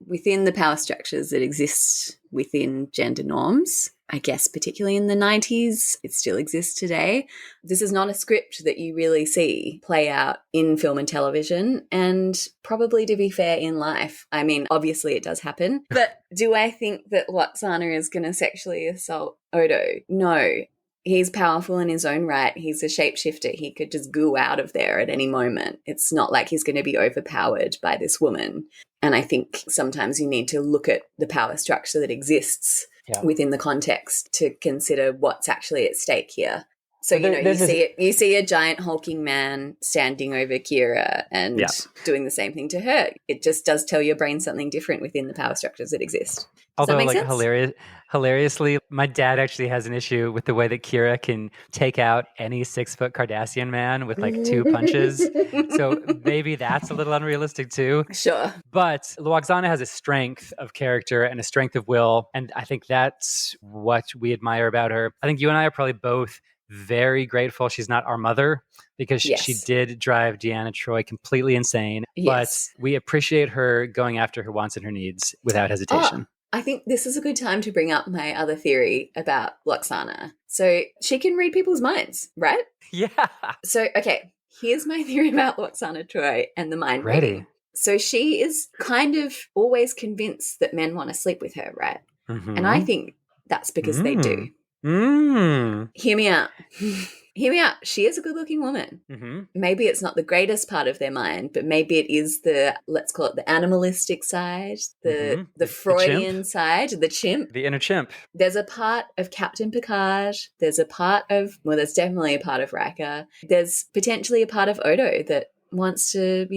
within the power structures that exist within gender norms, I guess particularly in the 90s, it still exists today. This is not a script that you really see play out in film and television, and probably, to be fair, in life. I mean, obviously it does happen, but do I think that Lwaxana is going to sexually assault Odo? No. He's powerful in his own right. He's a shapeshifter. He could just goo out of there at any moment. It's not like he's going to be overpowered by this woman. And I think sometimes you need to look at the power structure that exists within the context to consider what's actually at stake here. So, you see a giant hulking man standing over Kira and doing the same thing to her. It just does tell your brain something different within the power structures that exist. Does that make sense? Hilariously, my dad actually has an issue with the way that Kira can take out any 6-foot Cardassian man with like 2 punches. So maybe that's a little unrealistic too. Sure. But Lwaxana has a strength of character and a strength of will. And I think that's what we admire about her. I think you and I are probably both very grateful she's not our mother, because she did drive Deanna Troi completely insane. Yes. But we appreciate her going after her wants and her needs without hesitation. I think this is a good time to bring up my other theory about Lwaxana. So she can read people's minds, right? Yeah. So, okay, here's my theory about Lwaxana Troi and the mind reading. So she is kind of always convinced that men want to sleep with her, right? Mm-hmm. And I think that's because they do. Hear me out. Hear me out. She is a good-looking woman. Mm-hmm. Maybe it's not the greatest part of their mind, but maybe it is the, let's call it the animalistic side, the Freudian side, the chimp. The inner chimp. There's a part of Captain Picard. There's a part of, there's definitely a part of Riker. There's potentially a part of Odo that wants to,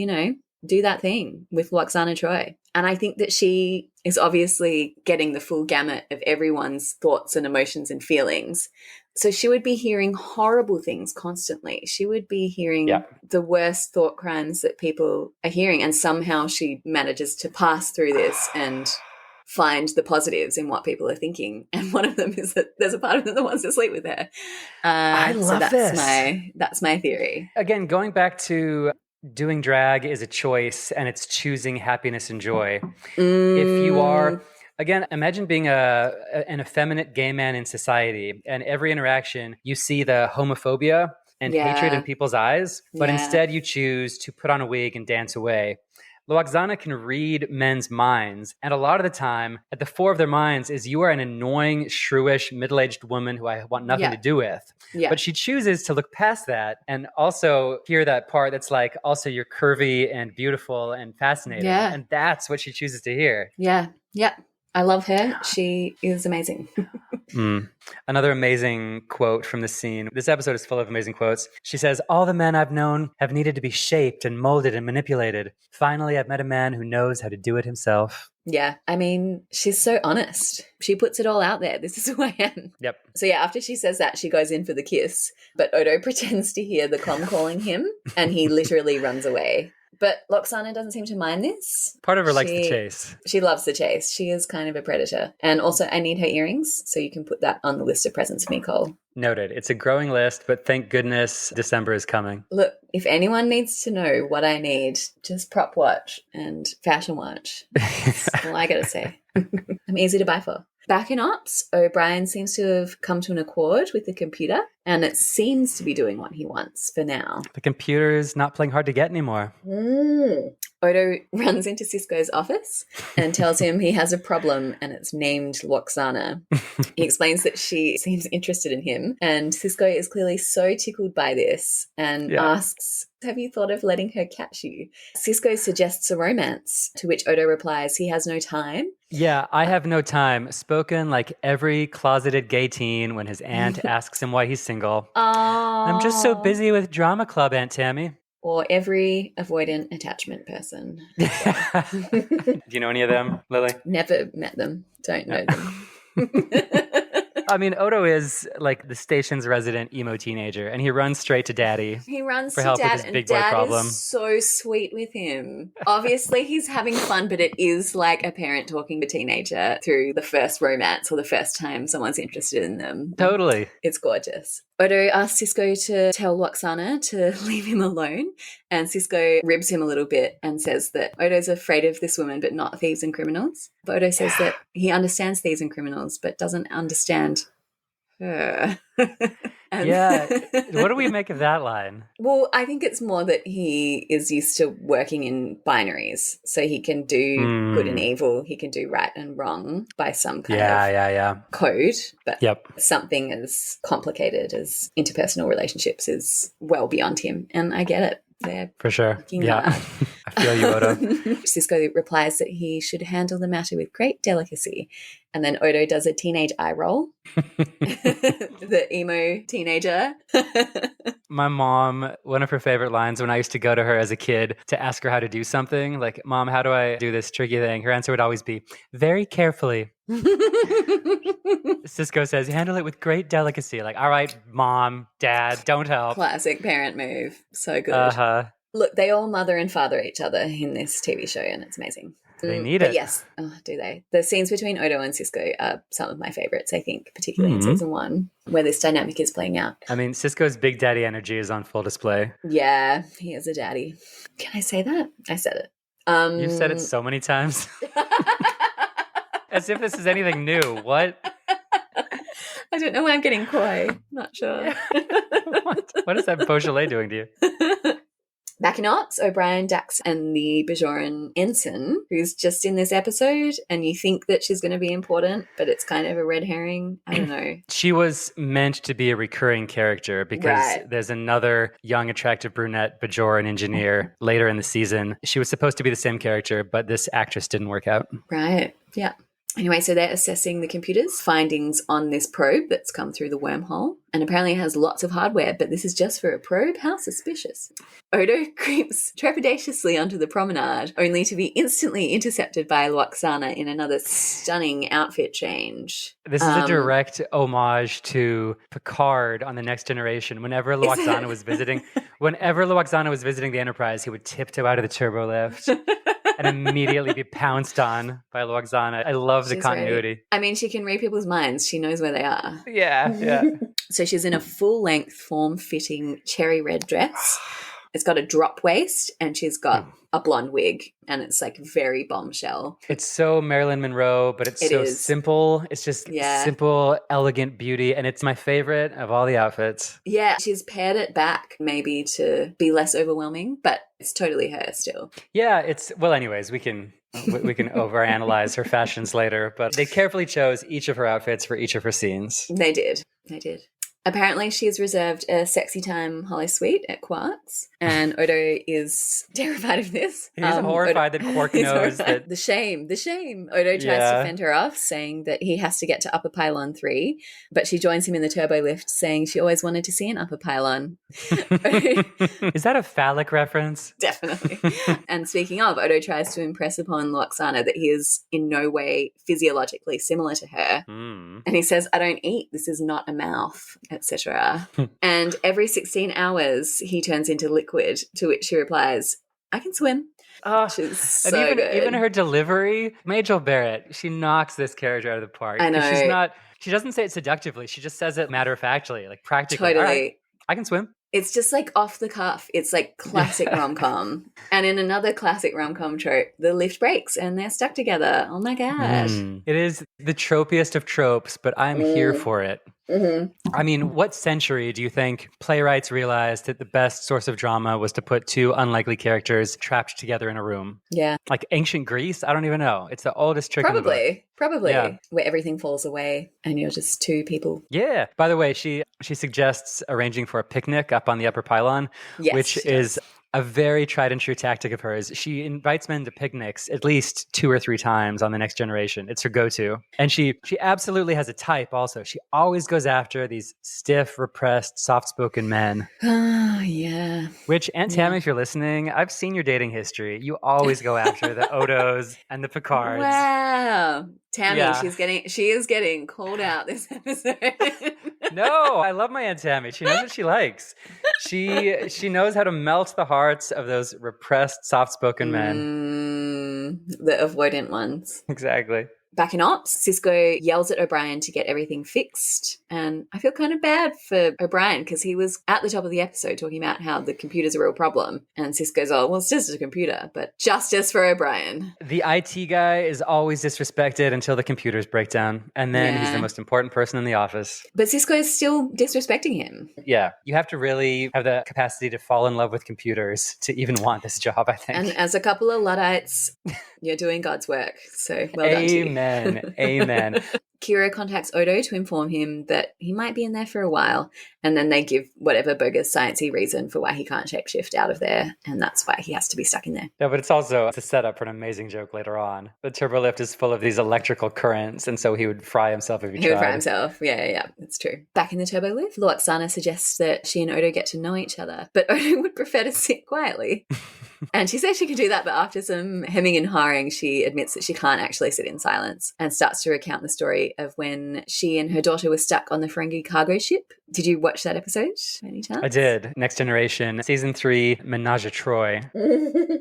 do that thing with Lwaxana Troi. And I think that she is obviously getting the full gamut of everyone's thoughts and emotions and feelings. So she would be hearing horrible things constantly. She would be hearing the worst thought crimes that people are hearing. And somehow she manages to pass through this and find the positives in what people are thinking. And one of them is that there's a part of them that wants to sleep with her. I love That's my theory. Again, going back to doing drag is a choice and it's choosing happiness and joy. If you are, again, imagine being an effeminate gay man in society, and every interaction you see the homophobia and hatred in people's eyes, but instead you choose to put on a wig and dance away. Lwaxana can read men's minds, and a lot of the time, at the fore of their minds is you are an annoying, shrewish, middle-aged woman who I want nothing to do with. But she chooses to look past that and also hear that part that's like, also you're curvy and beautiful and fascinating. And that's what she chooses to hear. Yeah. I love her. She is amazing. Another amazing quote from the scene. This episode is full of amazing quotes. She says, "All the men I've known have needed to be shaped and molded and manipulated. Finally, I've met a man who knows how to do it himself." Yeah, I mean, she's so honest. She puts it all out there. This is who I am. Yep. So yeah, after she says that, she goes in for the kiss, but Odo pretends to hear the com calling him, and he literally runs away. But Lwaxana doesn't seem to mind this. Part of her likes the chase. She loves the chase. She is kind of a predator. And also, I need her earrings, so you can put that on the list of presents for me, Cole. Noted. It's a growing list, but thank goodness December is coming. Look, if anyone needs to know what I need, just prop watch and fashion watch. That's all I got to say. I'm easy to buy for. Back in ops, O'Brien seems to have come to an accord with the computer, and it seems to be doing what he wants for now. The computer is not playing hard to get anymore. Odo runs into Cisco's office and tells him he has a problem and it's named Lwaxana. He explains that she seems interested in him, and Cisco is clearly so tickled by this and asks, "Have you thought of letting her catch you?" Cisco suggests a romance, to which Odo replies he has no time. Yeah, I have no time. Spoken like every closeted gay teen when his aunt asks him why he's single. I'm just so busy with drama club, Aunt Tammy. Or every avoidant attachment person. Do you know any of them, Lily? Never met them. Don't know them. I mean, Odo is like the station's resident emo teenager, and he runs straight to Daddy. He runs for to help Dad, with his and big boy Dad problem. is so sweet with him. Obviously, he's having fun, but it is like a parent talking to a teenager through the first romance or the first time someone's interested in them. Totally. It's gorgeous. Odo asks Cisco to tell Lwaxana to leave him alone, and Cisco ribs him a little bit and says that Odo's afraid of this woman, but not thieves and criminals. But Odo says that he understands thieves and criminals, but doesn't understand her. What do we make of that line? Well, I think it's more that he is used to working in binaries, so he can do good and evil, he can do right and wrong by some kind of code, but something as complicated as interpersonal relationships is well beyond him, and I get it. They're for sure. Yeah. I feel you, Odo. Cisco replies that he should handle the matter with great delicacy. And then Odo does a teenage eye roll. The emo teenager. My mom, one of her favorite lines when I used to go to her as a kid to ask her how to do something, like, "Mom, how do I do this tricky thing?" Her answer would always be, "Very carefully." Cisco says, "Handle it with great delicacy." Like, all right, Mom, Dad, don't help. Classic parent move. So good. Uh-huh. Look, they all mother and father each other in this TV show, and it's amazing. They need it. Yes. Oh, do they? The scenes between Odo and Cisco are some of my favorites, I think, particularly in season 1, where this dynamic is playing out. I mean, Cisco's big daddy energy is on full display. Yeah, he is a daddy. Can I say that? I said it. You've said it so many times. As if this is anything new. What? I don't know why I'm getting coy. Not sure. What is that Beaujolais doing to you? Back in ops, O'Brien, Dax, and the Bajoran ensign, who's just in this episode, and you think that she's going to be important, but it's kind of a red herring. I don't know. She was meant to be a recurring character because there's another young, attractive brunette Bajoran engineer later in the season. She was supposed to be the same character, but this actress didn't work out. Right. Yeah. Anyway, so they're assessing the computer's findings on this probe that's come through the wormhole. And apparently it has lots of hardware, but this is just for a probe? How suspicious. Odo creeps trepidatiously onto the promenade, only to be instantly intercepted by Lwaxana in another stunning outfit change. This is a direct homage to Picard on The Next Generation. Whenever Lwaxana was visiting the Enterprise, he would tiptoe out of the turbo lift and immediately be pounced on by Lwaxana. I love the continuity. Ready. I mean, she can read people's minds. She knows where they are. Yeah. So she's in a full-length, form-fitting cherry red dress. It's got a drop waist and she's got a blonde wig and it's like very bombshell. It's so Marilyn Monroe, but it's so simple. It's just simple, elegant beauty. And it's my favorite of all the outfits. Yeah, she's pared it back maybe to be less overwhelming, but it's totally her still. Yeah, anyways, we can overanalyze her fashions later, but they carefully chose each of her outfits for each of her scenes. They did. Apparently she's reserved a sexy time holosuite at Quartz, and Odo is terrified of this. He's horrified that Quark knows that... The shame. Odo tries to fend her off, saying that he has to get to Upper Pylon 3, but she joins him in the turbo lift, saying she always wanted to see an Upper Pylon. Is that a phallic reference? Definitely. And speaking of, Odo tries to impress upon Lwaxana that he is in no way physiologically similar to her. And he says, I don't eat. This is not a mouth, etc. And every 16 hours, he turns into liquid, to which she replies, I can swim. Which is so good. Even her delivery, Majel Barrett, she knocks this character out of the park. I know. She doesn't say it seductively. She just says it matter-of-factly, like practically. Totally. All right, I can swim. It's just like off the cuff. It's like classic rom-com. And in another classic rom-com trope, the lift breaks and they're stuck together. Oh my gosh. It is the tropiest of tropes, but I'm here for it. I mean, what century do you think playwrights realized that the best source of drama was to put two unlikely characters trapped together in a room? Yeah. Like ancient Greece? I don't even know. It's the oldest trick in the book. Probably. Yeah. Where everything falls away and you're just two people. Yeah. By the way, she suggests arranging for a picnic up on the upper pylon, which is a very tried and true tactic of hers. She invites men to picnics at least 2 or 3 times on The Next Generation. It's her go-to. And she absolutely has a type also. She always goes after these stiff, repressed, soft-spoken men. Oh, yeah. Which, Aunt Tammy, if you're listening, I've seen your dating history. You always go after the Odos and the Picards. Wow. Tammy, she is getting called out this episode. No, I love my Aunt Tammy. She knows what she likes. She knows how to melt the hearts of those repressed, soft-spoken men. The avoidant ones. Exactly. Back in Ops, Cisco yells at O'Brien to get everything fixed. And I feel kind of bad for O'Brien because he was at the top of the episode talking about how the computer's a real problem. And Cisco's, well, it's just a computer, but justice for O'Brien. The IT guy is always disrespected until the computers break down. And then he's the most important person in the office. But Cisco's still disrespecting him. Yeah. You have to really have the capacity to fall in love with computers to even want this job, I think. And as a couple of Luddites, you're doing God's work. So well done to you. Amen. Kira contacts Odo to inform him that he might be in there for a while, and then they give whatever bogus sciencey reason for why he can't check shift out of there, and that's why he has to be stuck in there. Yeah, but it's a setup for an amazing joke later on. The turbolift is full of these electrical currents, and so he would fry himself if he tried. He would fry himself. Yeah, that's true. Back in the turbolift, Lwaxana suggests that she and Odo get to know each other, but Odo would prefer to sit quietly. And she says she can do that, but after some hemming and hawing, she admits that she can't actually sit in silence and starts to recount the story of when she and her daughter were stuck on the Ferengi cargo ship. Did you watch that episode by any chance? I did. Next Generation, Season 3, Majel Troi.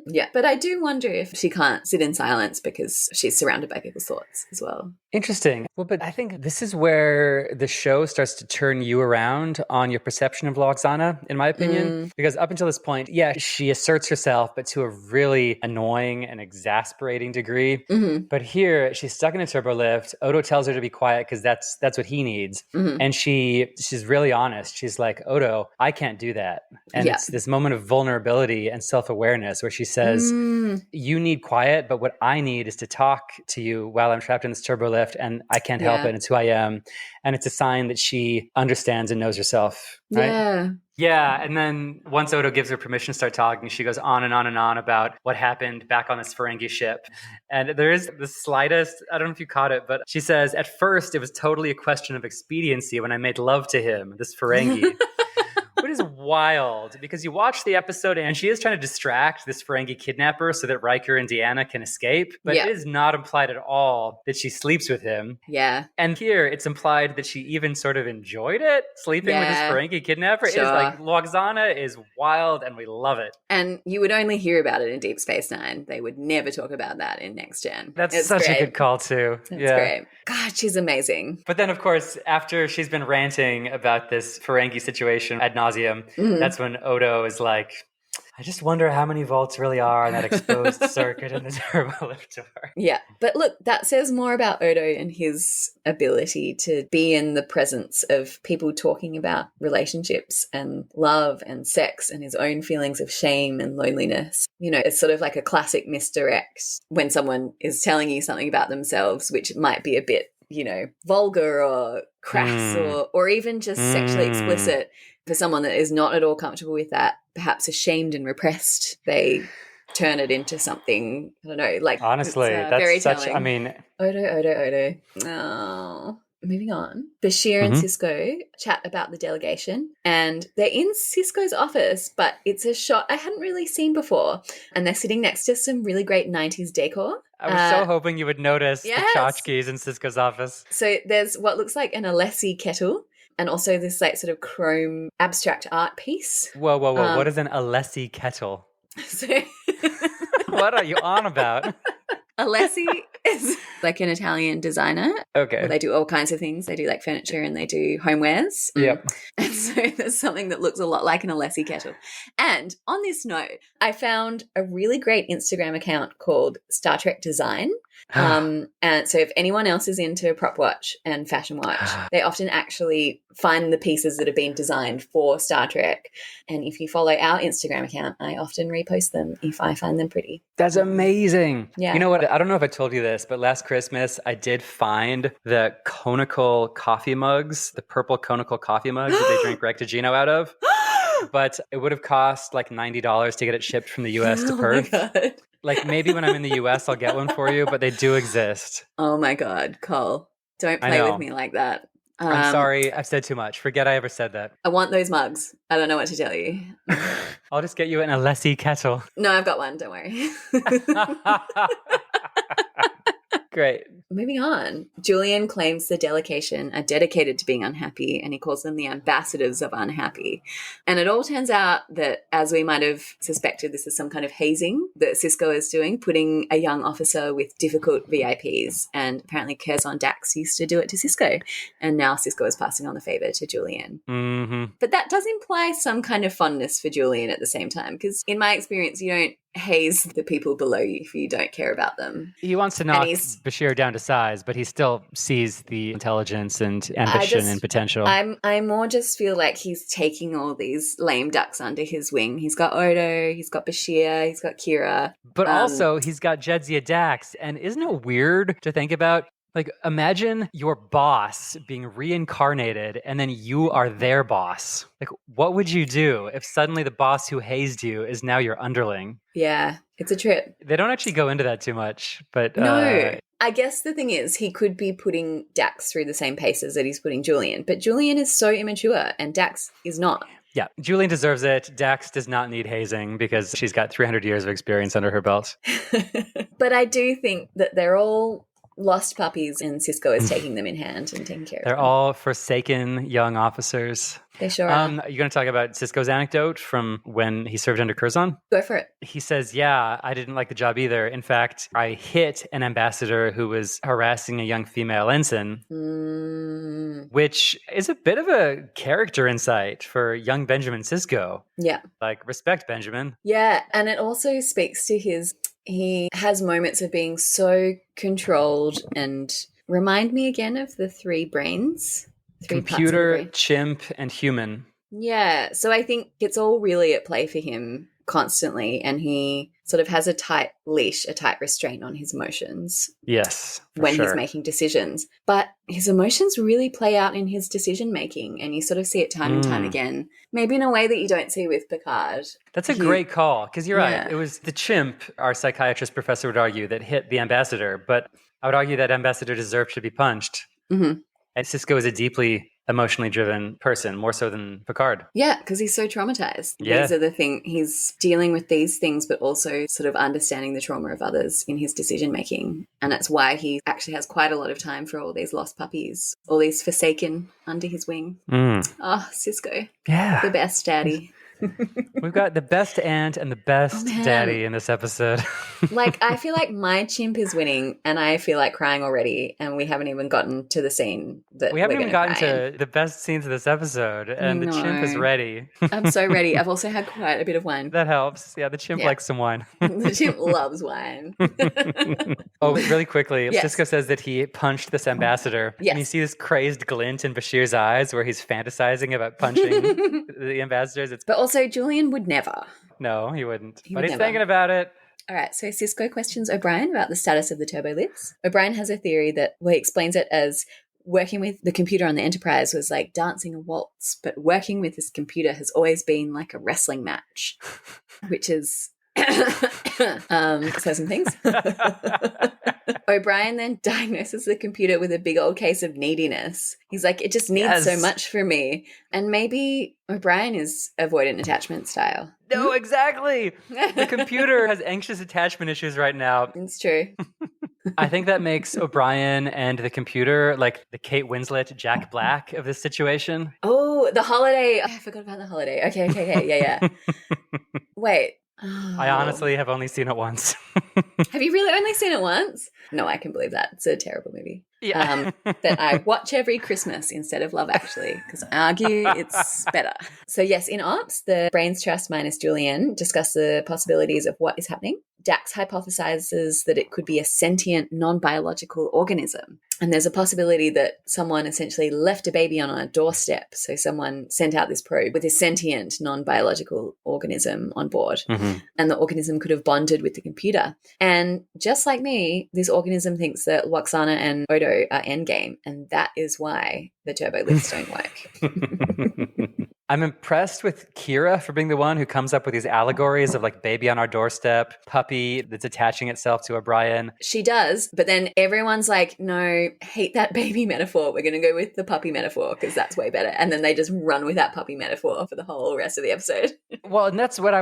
Yeah, but I do wonder if she can't sit in silence because she's surrounded by people's thoughts as well. Interesting. Well, but I think this is where the show starts to turn you around on your perception of Lwaxana, in my opinion. Because up until this point, she asserts herself, but to a really annoying and exasperating degree. But here, she's stuck in a turbolift. Odo tells her to be quiet because that's what he needs. And she's really honest. She's like, Odo, I can't do that. And it's this moment of vulnerability and self-awareness where she says, you need quiet, but what I need is to talk to you while I'm trapped in this turbolift and I can't help it. It's who I am. And it's a sign that she understands and knows herself. Right? Yeah, and then once Odo gives her permission to start talking, she goes on and on and on about what happened back on this Ferengi ship. And there is the slightest, I don't know if you caught it, but she says, at first it was totally a question of expediency when I made love to him, this Ferengi. Which is wild because you watch the episode and she is trying to distract this Ferengi kidnapper so that Riker and Deanna can escape. But Yeah. it is not implied at all that she sleeps with him. Yeah. And here it's implied that she even sort of enjoyed it, sleeping with this Yeah. Ferengi kidnapper. It is Sure. like Lwaxana is wild and we love it. And you would only hear about it in Deep Space Nine. They would never talk about that in Next Gen. That's It's such great. a good call too. That's yeah. great. God, she's amazing. But then, of course, after she's been ranting about this Ferengi situation ad nauseum, that's when Odo is like, I just wonder how many volts really are on that exposed circuit in the turbo lift door. Yeah. But look, that says more about Odo and his ability to be in the presence of people talking about relationships and love and sex and his own feelings of shame and loneliness. You know, it's sort of like a classic misdirect when someone is telling you something about themselves, which might be a bit, you know, vulgar or crass or even just sexually explicit. For someone that is not at all comfortable with that, perhaps ashamed and repressed, they turn it into something, I don't know, like honestly, that's very such, telling. I mean... Odo. Oh. Moving on. Bashir and Cisco chat about the delegation and they're in Cisco's office, but it's a shot I hadn't really seen before. And they're sitting next to some really great 90s decor. I was so hoping you would notice the tchotchkes in Cisco's office. So there's what looks like an Alessi kettle. And also this like sort of chrome abstract art piece. Whoa. What is an Alessi kettle? So what are you on about? Alessi is like an Italian designer. Okay. Well, they do all kinds of things. They do like furniture and they do homewares. Yep. And so there's something that looks a lot like an Alessi kettle. And on this note, I found a really great Instagram account called Star Trek Design. And so if anyone else is into prop watch and fashion watch, they often actually find the pieces that have been designed for Star Trek. And if you follow our Instagram account, I often repost them if I find them pretty. That's amazing. Yeah. You know what? I don't know if I told you this, but last Christmas I did find the conical coffee mugs, the purple conical coffee mugs that they drink Rectigino out of. But it would have cost like $90 to get it shipped from the US to Perth. Oh my God. Like maybe when I'm in the US, I'll get one for you, but they do exist. Oh my God, Cole. Don't play with me like that. I'm sorry. I've said too much. Forget I ever said that. I want those mugs. I don't know what to tell you. I'll just get you an Alessi kettle. No, I've got one. Don't worry. Great. Moving on. Julian claims the delegation are dedicated to being unhappy, and he calls them the ambassadors of unhappy. And it all turns out that, as we might have suspected, this is some kind of hazing that Cisco is doing, putting a young officer with difficult VIPs. And apparently Curzon Dax used to do it to Cisco, and now Cisco is passing on the favor to Julian. Mm-hmm. But that does imply some kind of fondness for Julian at the same time, because in my experience, you don't haze the people below you if you don't care about them. He wants to knock Bashir down to size, but he still sees the intelligence and ambition and potential. I more just feel like he's taking all these lame ducks under his wing. He's got Odo, he's got Bashir, he's got Kira. But also he's got Jadzia Dax. And isn't it weird to think about? Like, imagine your boss being reincarnated and then you are their boss. Like, what would you do if suddenly the boss who hazed you is now your underling? Yeah, it's a trip. They don't actually go into that too much, but... No, I guess the thing is he could be putting Dax through the same paces that he's putting Julian, but Julian is so immature and Dax is not. Yeah, Julian deserves it. Dax does not need hazing because she's got 300 years of experience under her belt. But I do think that they're all lost puppies and Cisco is taking them in hand and taking care of them. They're all forsaken young officers. They sure are. Are you going to talk about Cisco's anecdote from when he served under Curzon? Go for it. He says, yeah, I didn't like the job either. In fact, I hit an ambassador who was harassing a young female ensign, which is a bit of a character insight for young Benjamin Sisko. Yeah. Like, respect, Benjamin. Yeah, and it also speaks to he has moments of being so controlled and remind me again of the three brains. Computer, chimp, and human. Yeah, so I think it's all really at play for him constantly, and he sort of has a tight leash, a tight restraint on his emotions. Yes, when sure. he's making decisions. But his emotions really play out in his decision making, and you sort of see it time and time again, maybe in a way that you don't see with Picard. That's a great call, because you're Yeah. right. It was the chimp, our psychiatrist professor would argue, that hit the ambassador. But I would argue that ambassador deserved to be punched. Mm-hmm. And Sisko is a deeply emotionally driven person, more so than Picard. Yeah, because he's so traumatized. Yeah. These are the thing. He's dealing with these things, but also sort of understanding the trauma of others in his decision making. And that's why he actually has quite a lot of time for all these lost puppies, all these forsaken under his wing. Oh, Sisko. Yeah. The best daddy. We've got the best aunt and the best daddy in this episode. Like, I feel like my chimp is winning and I feel like crying already, and we haven't even gotten to the scene that we haven't even gotten to the best scenes of this episode, and the chimp is ready. I'm so ready. I've also had quite a bit of wine. That helps. Yeah, the chimp likes some wine. The chimp loves wine. Oh, really quickly, Yes. Sisko says that he punched this ambassador. Yes. And you see this crazed glint in Bashir's eyes where he's fantasizing about punching the ambassadors. But also, Julian would never. No, he wouldn't. He but would he's never. thinking about it. All right, so Sisko questions O'Brien about the status of the turbo lifts. O'Brien has a theory that, well, he explains it as working with the computer on the Enterprise was like dancing a waltz, but working with this computer has always been like a wrestling match, which is says some things. O'Brien then diagnoses the computer with a big old case of neediness. He's like, it just needs so much from me. And maybe O'Brien is avoidant attachment style. No, exactly. The computer has anxious attachment issues right now. It's true. I think that makes O'Brien and the computer like the Kate Winslet, Jack Black of this situation. Oh, the holiday. I forgot about the holiday. Okay. Yeah. Wait. Oh. I honestly have only seen it once. Have you really only seen it once? No, I can believe that. It's a terrible movie. Yeah. That I watch every Christmas instead of Love Actually, because I argue it's better. So yes, in Ops, the Brains Trust minus Julian discuss the possibilities of what is happening. Dax hypothesizes that it could be a sentient, non-biological organism. And there's a possibility that someone essentially left a baby on a doorstep. So someone sent out this probe with a sentient, non-biological organism on board. Mm-hmm. And the organism could have bonded with the computer. And just like me, this organism thinks that Lwaxana and Odo are endgame. And that is why the turbo lifts don't work. I'm impressed with Kira for being the one who comes up with these allegories of like baby on our doorstep, puppy that's attaching itself to O'Brien. She does, but then everyone's like, no, hate that baby metaphor. We're going to go with the puppy metaphor because that's way better. And then they just run with that puppy metaphor for the whole rest of the episode. Well, and that's what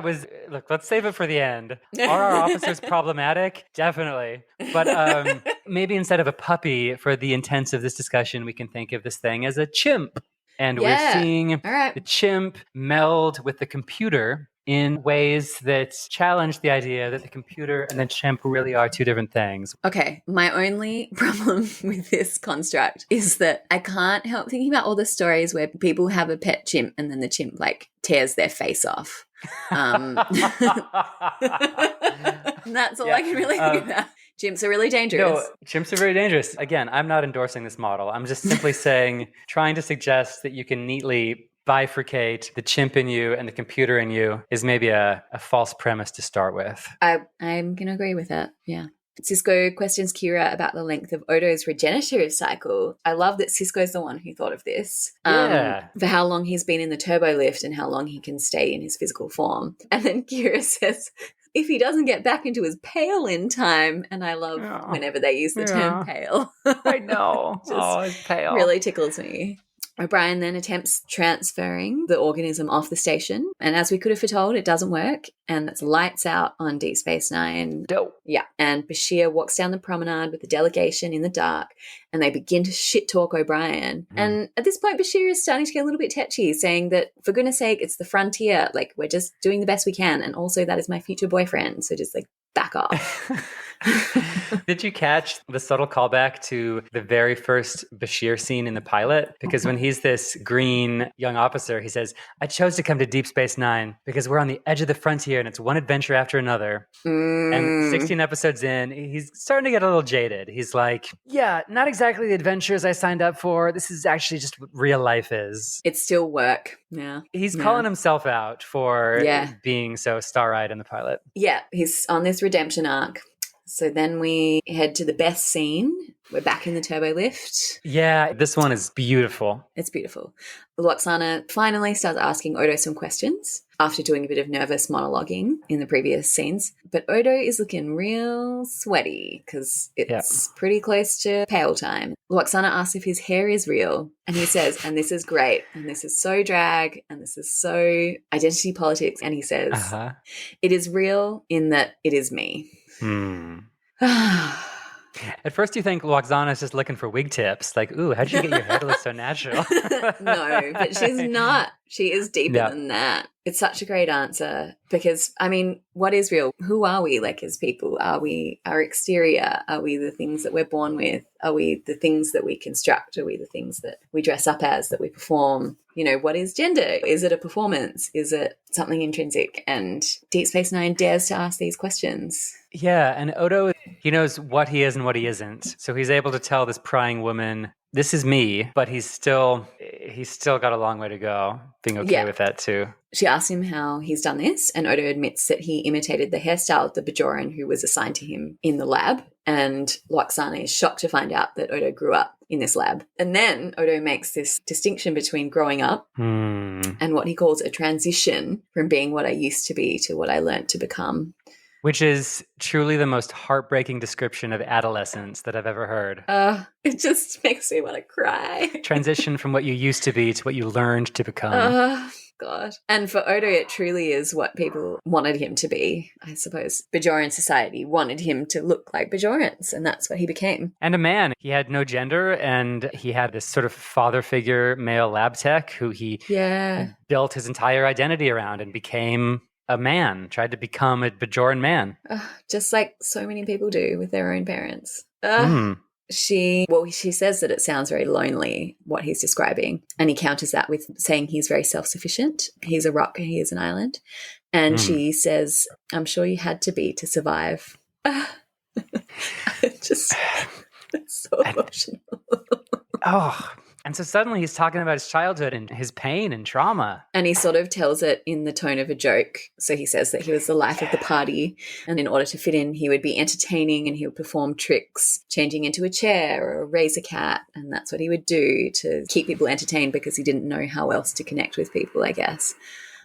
look, let's save it for the end. Are our officers problematic? Definitely. But maybe instead of a puppy, for the intents of this discussion, we can think of this thing as a chimp. And we're seeing the chimp meld with the computer in ways that challenge the idea that the computer and the chimp really are two different things. Okay, my only problem with this construct is that I can't help thinking about all the stories where people have a pet chimp and then the chimp like tears their face off. And that's all I can really think about. Chimps are really dangerous. No, chimps are very dangerous. Again, I'm not endorsing this model. I'm just simply trying to suggest that you can neatly bifurcate the chimp in you and the computer in you is maybe a false premise to start with. I'm going to agree with that, yeah. Sisko questions Kira about the length of Odo's regenerative cycle. I love that Sisko's the one who thought of this. For how long he's been in the turbo lift and how long he can stay in his physical form. And then Kira says, if he doesn't get back into his pail in time, and I love whenever they use the term pail. I know. His pail. Really tickles me. O'Brien then attempts transferring the organism off the station, and as we could have foretold, it doesn't work, and it's lights out on Deep Space Nine. Dope. Yeah, and Bashir walks down the promenade with the delegation in the dark, and they begin to shit-talk O'Brien. And at this point, Bashir is starting to get a little bit tetchy, saying that, for goodness sake, it's the frontier, like, we're just doing the best we can, and also that is my future boyfriend, so just, like, back off. Did you catch the subtle callback to the very first Bashir scene in the pilot? Because when he's this green young officer, he says, I chose to come to Deep Space Nine because we're on the edge of the frontier and it's one adventure after another. And 16 episodes in, he's starting to get a little jaded. He's like, yeah, not exactly the adventures I signed up for. This is actually just what real life is. It's still work. Yeah. He's calling himself out for being so star-eyed in the pilot. Yeah, he's on this redemption arc. So then we head to the best scene. We're back in the turbo lift. Yeah, this one is beautiful. It's beautiful. Lwaxana finally starts asking Odo some questions after doing a bit of nervous monologuing in the previous scenes. But Odo is looking real sweaty because it's pretty close to pail time. Lwaxana asks if his hair is real. And he says, and this is great, and this is so drag, and this is so identity politics. And he says, it is real in that it is me. At first you think Lwaxana is just looking for wig tips. Like, ooh, how'd you get your hair to look so natural? No, but she's not. She is deeper than that. It's such a great answer because, I mean, what is real? Who are we like as people? Are we our exterior? Are we the things that we're born with? Are we the things that we construct? Are we the things that we dress up as, that we perform? You know, what is gender? Is it a performance? Is it something intrinsic? And Deep Space Nine dares to ask these questions. Yeah, and Odo, he knows what he is and what he isn't. So he's able to tell this prying woman, this is me, but he's still got a long way to go, being okay with that too. She asks him how he's done this, and Odo admits that he imitated the hairstyle of the Bajoran who was assigned to him in the lab, and Lwaxana is shocked to find out that Odo grew up in this lab. And then Odo makes this distinction between growing up and what he calls a transition from being what I used to be to what I learned to become. Which is truly the most heartbreaking description of adolescence that I've ever heard. It just makes me want to cry. Transition from what you used to be to what you learned to become. God. And for Odo, it truly is what people wanted him to be, I suppose. Bajoran society wanted him to look like Bajorans, and that's what he became. And a man. He had no gender, and he had this sort of father figure, male lab tech, who he built his entire identity around and became a man, tried to become a Bajoran man. Just like so many people do with their own parents. She says that it sounds very lonely, what he's describing, and he counters that with saying he's very self-sufficient. He's a rock, he is an island. And she says, I'm sure you had to be to survive. It's so emotional. And so suddenly he's talking about his childhood and his pain and trauma. And he sort of tells it in the tone of a joke. So he says that he was the life of the party, and in order to fit in, he would be entertaining and he would perform tricks, changing into a chair or raise a cat. And that's what he would do to keep people entertained because he didn't know how else to connect with people, I guess.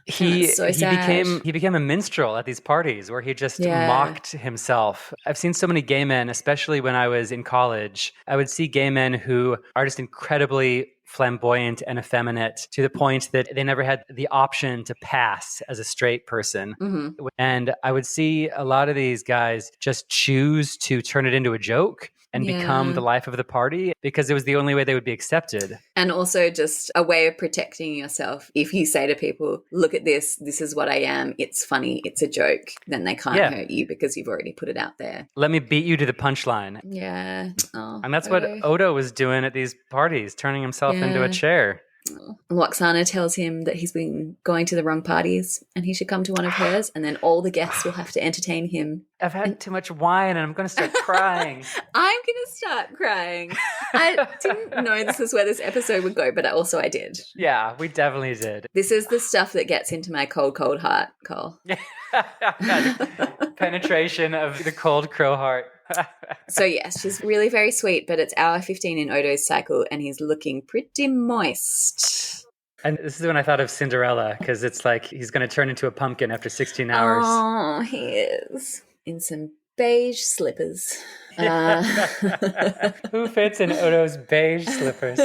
He became a minstrel at these parties where he just mocked himself. I've seen so many gay men, especially when I was in college. I would see gay men who are just incredibly flamboyant and effeminate to the point that they never had the option to pass as a straight person. And I would see a lot of these guys just choose to turn it into a joke and become the life of the party because it was the only way they would be accepted. And also just a way of protecting yourself. If you say to people, look at this is what I am, it's funny, it's a joke, then they can't hurt you because you've already put it out there. Let me beat you to the punchline. Yeah. And that's what Odo was doing at these parties, turning himself into a chair. Lwaxana tells him that he's been going to the wrong parties and he should come to one of hers, and then all the guests will have to entertain him. I've had too much wine and I'm going to start crying. I'm going to start crying. I didn't know this is where this episode would go, but I did. Yeah, we definitely did. This is the stuff that gets into my cold heart, Cole. Penetration of the cold crow heart. So yes, she's really very sweet, but it's hour 15 in Odo's cycle and he's looking pretty moist. And this is when I thought of Cinderella, because it's like he's going to turn into a pumpkin after 16 hours. Oh, he is. In some beige slippers. Who fits in Odo's beige slippers?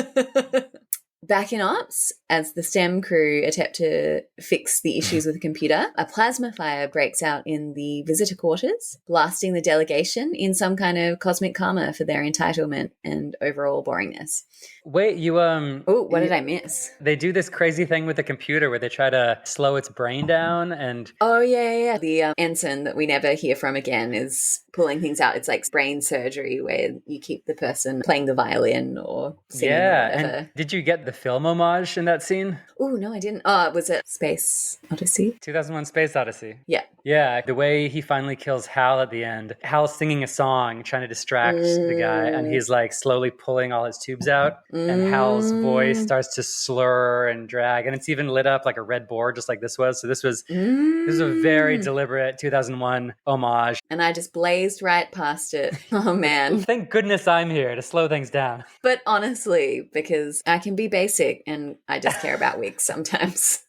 Back in ops, as the STEM crew attempt to fix the issues with the computer, a plasma fire breaks out in the visitor quarters, blasting the delegation in some kind of cosmic karma for their entitlement and overall boringness. Wait, Oh, what did I miss? They do this crazy thing with the computer where they try to slow its brain down and... Oh, yeah. The ensign that we never hear from again is pulling things out. It's like brain surgery where you keep the person playing the violin or singing or whatever. And did you get the film homage in that scene? Oh, no, I didn't. Oh, was it Space Odyssey? 2001 Space Odyssey. Yeah. Yeah, the way he finally kills Hal at the end. Hal's singing a song, trying to distract the guy, and he's like slowly pulling all his tubes out, and Hal's voice starts to slur and drag, and it's even lit up like a red board, just like this was. So this was a very deliberate 2001 homage. And I just blazed right past it. Oh, man. Thank goodness I'm here to slow things down. But honestly, because I can be basic and I just care about wigs sometimes.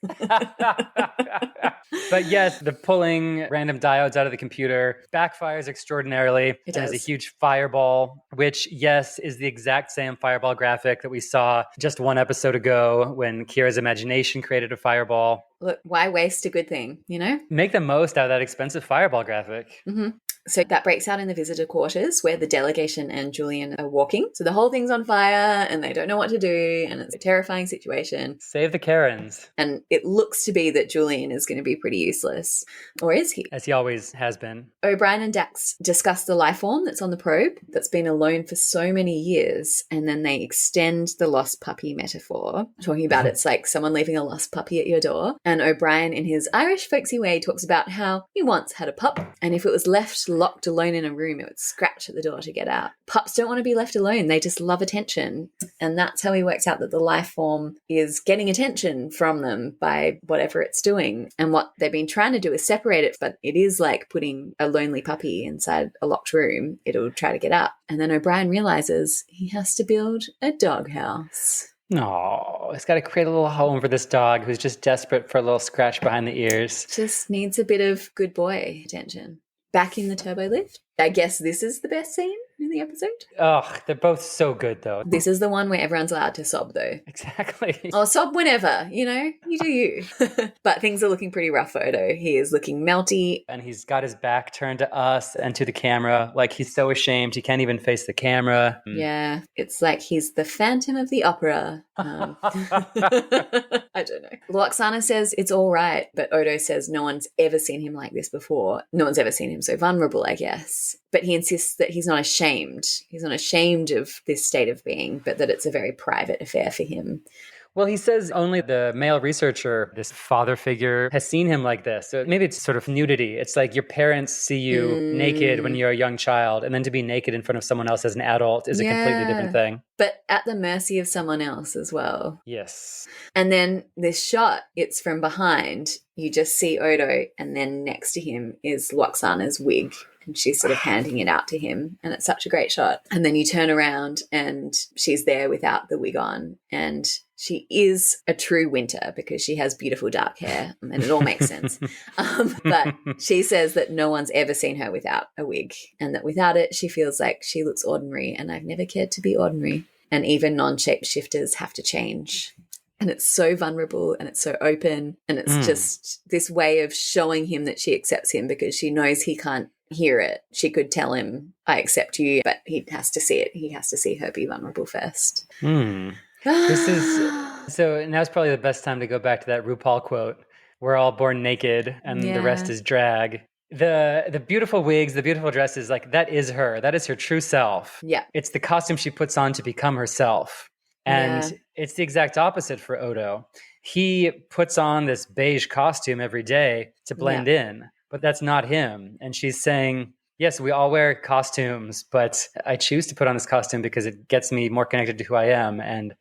But yes, the pulling random diodes out of the computer backfires extraordinarily. It There's a does. huge fireball, which, yes, is the exact same fireball graphic that we saw just one episode ago when Kira's imagination created a fireball. Look, why waste a good thing, you know? Make the most out of that expensive fireball graphic. Mm-hmm. So that breaks out in the visitor quarters where the delegation and Julian are walking. So the whole thing's on fire and they don't know what to do and it's a terrifying situation. Save the Karens. And it looks to be that Julian is going to be pretty useless. Or is he? As he always has been. O'Brien and Dax discuss the life form that's on the probe that's been alone for so many years, and then they extend the lost puppy metaphor, talking about it's like someone leaving a lost puppy at your door. And O'Brien, in his Irish folksy way, talks about how he once had a pup, and if it was left locked alone in a room, it would scratch at the door to get out. Pups don't want to be left alone. They just love attention. And that's how he works out that the life form is getting attention from them by whatever it's doing. And what they've been trying to do is separate it, but it is like putting a lonely puppy inside a locked room. It'll try to get out. And then O'Brien realizes he has to build a doghouse. No, he's got to create a little home for this dog who's just desperate for a little scratch behind the ears. Just needs a bit of good boy attention. Back in the turbo lift. I guess this is the best scene in the episode. Oh, they're both so good, though. This is the one where everyone's allowed to sob, though. Exactly. Or sob whenever, you know, you do you. But things are looking pretty rough for Odo. He is looking melty. And he's got his back turned to us and to the camera. Like, he's so ashamed he can't even face the camera. Yeah, it's like he's the Phantom of the Opera. I don't know. Lwaxana says it's all right, but Odo says no one's ever seen him like this before. No one's ever seen him so vulnerable, I guess. But he insists that he's not ashamed. He's not ashamed of this state of being, but that it's a very private affair for him. Well, he says only the male researcher, this father figure, has seen him like this. So maybe it's sort of nudity. It's like your parents see you naked when you're a young child, and then to be naked in front of someone else as an adult is a completely different thing. But at the mercy of someone else as well. Yes. And then this shot, it's from behind. You just see Odo, and then next to him is Lwaxana's wig. And she's sort of handing it out to him. And it's such a great shot. And then you turn around and she's there without the wig on. And she is a true winter because she has beautiful dark hair. And it all makes sense. But she says that no one's ever seen her without a wig. And that without it, she feels like she looks ordinary. And I've never cared to be ordinary. And even non-shapeshifters have to change. And it's so vulnerable and it's so open. And it's just this way of showing him that she accepts him because she knows he can't hear it. She could tell him, I accept you, but he has to see it. He has to see her be vulnerable first. This is so now's probably the best time to go back to that RuPaul quote. We're all born naked and the rest is drag. The beautiful wigs, the beautiful dresses, like that is her. That is her true self. Yeah. It's the costume she puts on to become herself. And it's the exact opposite for Odo. He puts on this beige costume every day to blend in. But that's not him. And she's saying, yes, we all wear costumes, but I choose to put on this costume because it gets me more connected to who I am. And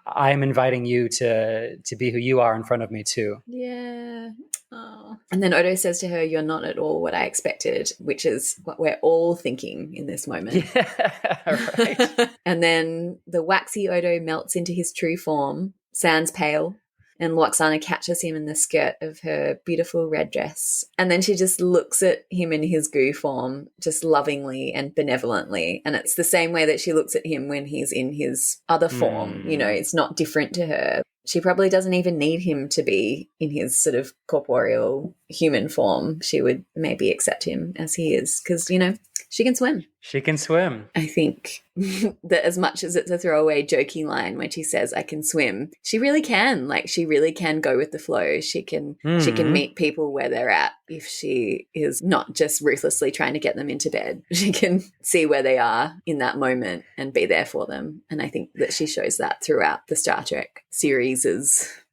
I'm inviting you to be who you are in front of me too. Yeah. Oh. And then Odo says to her, you're not at all what I expected, which is what we're all thinking in this moment. Yeah, right. And then the waxy Odo melts into his true form, sans pale. And Lwaxana catches him in the skirt of her beautiful red dress. And then she just looks at him in his goo form, just lovingly and benevolently. And it's the same way that she looks at him when he's in his other form. You know, it's not different to her. She probably doesn't even need him to be in his sort of corporeal human form. She would maybe accept him as he is because, you know, she can swim. She can swim. I think that as much as it's a throwaway joking line when she says I can swim, she really can. Like, she really can go with the flow. She can meet people where they're at if she is not just ruthlessly trying to get them into bed. She can see where they are in that moment and be there for them. And I think that she shows that throughout the Star Trek series.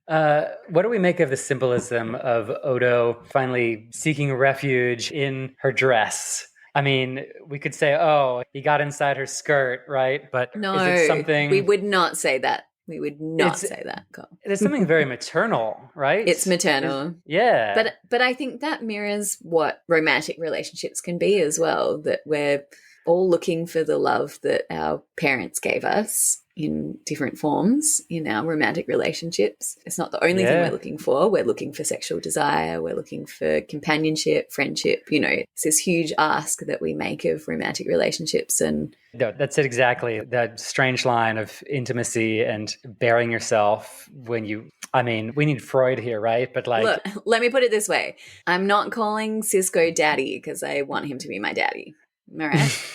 What do we make of the symbolism of Odo finally seeking refuge in her dress? I mean, we could say, oh, he got inside her skirt, right? But no, is it something... we would not say that. We would not say that, Cole. There's something very maternal, right? It's maternal. Yeah. But I think that mirrors what romantic relationships can be as well, that we're all looking for the love that our parents gave us in different forms in our romantic relationships. It's not the only thing we're looking for. We're looking for sexual desire. We're looking for companionship, friendship. You know, it's this huge ask that we make of romantic relationships. And no, that's it exactly. That strange line of intimacy and bearing yourself when you... I mean, we need Freud here, right? But like... Look, let me put it this way. I'm not calling Cisco daddy because I want him to be my daddy. Am I right?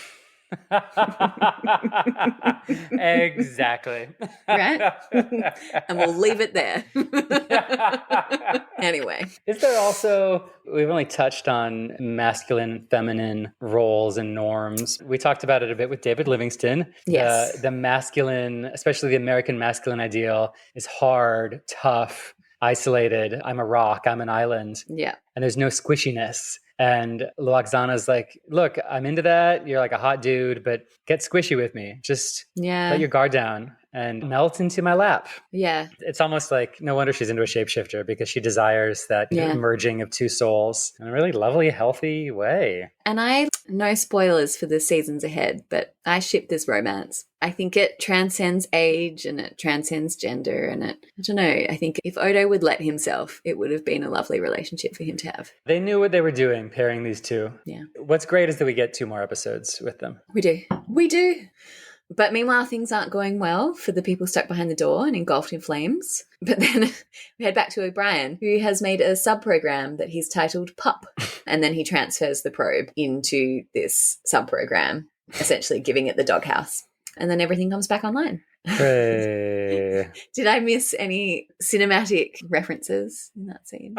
Exactly. Right? And we'll leave it there. Anyway. Is there also, we've only touched on masculine and feminine roles and norms. We talked about it a bit with David Livingston. Yes. The masculine, especially the American masculine ideal, is hard, tough, isolated. I'm a rock, I'm an island. Yeah. And there's no squishiness. And Lwaxana's like, look, I'm into that. You're like a hot dude, but get squishy with me. Just let your guard down and melt into my lap. Yeah. It's almost like no wonder she's into a shapeshifter because she desires that merging of two souls in a really lovely, healthy way. And no spoilers for the seasons ahead, but I ship this romance. I think it transcends age and it transcends gender and I don't know, I think if Odo would let himself, it would have been a lovely relationship for him to have. They knew what they were doing, pairing these two. Yeah. What's great is that we get 2 more episodes with them. We do. But meanwhile, things aren't going well for the people stuck behind the door and engulfed in flames. But then we head back to O'Brien, who has made a sub-program that he's titled PUP. And then he transfers the probe into this sub-program, essentially giving it the doghouse. And then everything comes back online. Hey. Did I miss any cinematic references in that scene?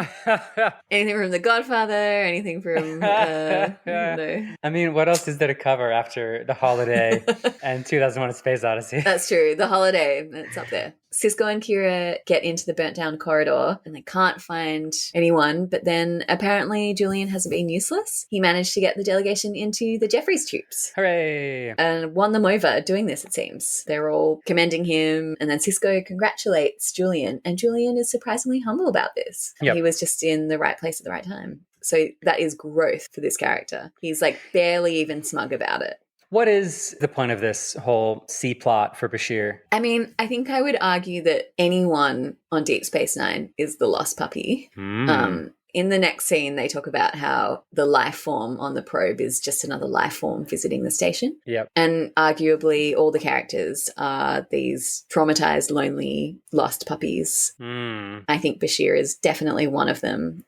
Anything from The Godfather? Anything from, no. I mean, what else is there to cover after The Holiday and 2001: A Space Odyssey? That's true. The Holiday, it's up there. Cisco and Kira get into the burnt down corridor and they can't find anyone, but then apparently Julian hasn't been useless. He managed to get the delegation into the Jeffries troops. Hooray! And won them over doing this, it seems. They're all commending him, and then Cisco congratulates Julian, and Julian is surprisingly humble about this. Yep. He was just in the right place at the right time. So that is growth for this character. He's like barely even smug about it. What is the point of this whole C plot for Bashir? I mean, I think I would argue that anyone on Deep Space Nine is the lost puppy. In the next scene, they talk about how the life form on the probe is just another life form visiting the station. Yep. And arguably all the characters are these traumatized, lonely, lost puppies. I think Bashir is definitely one of them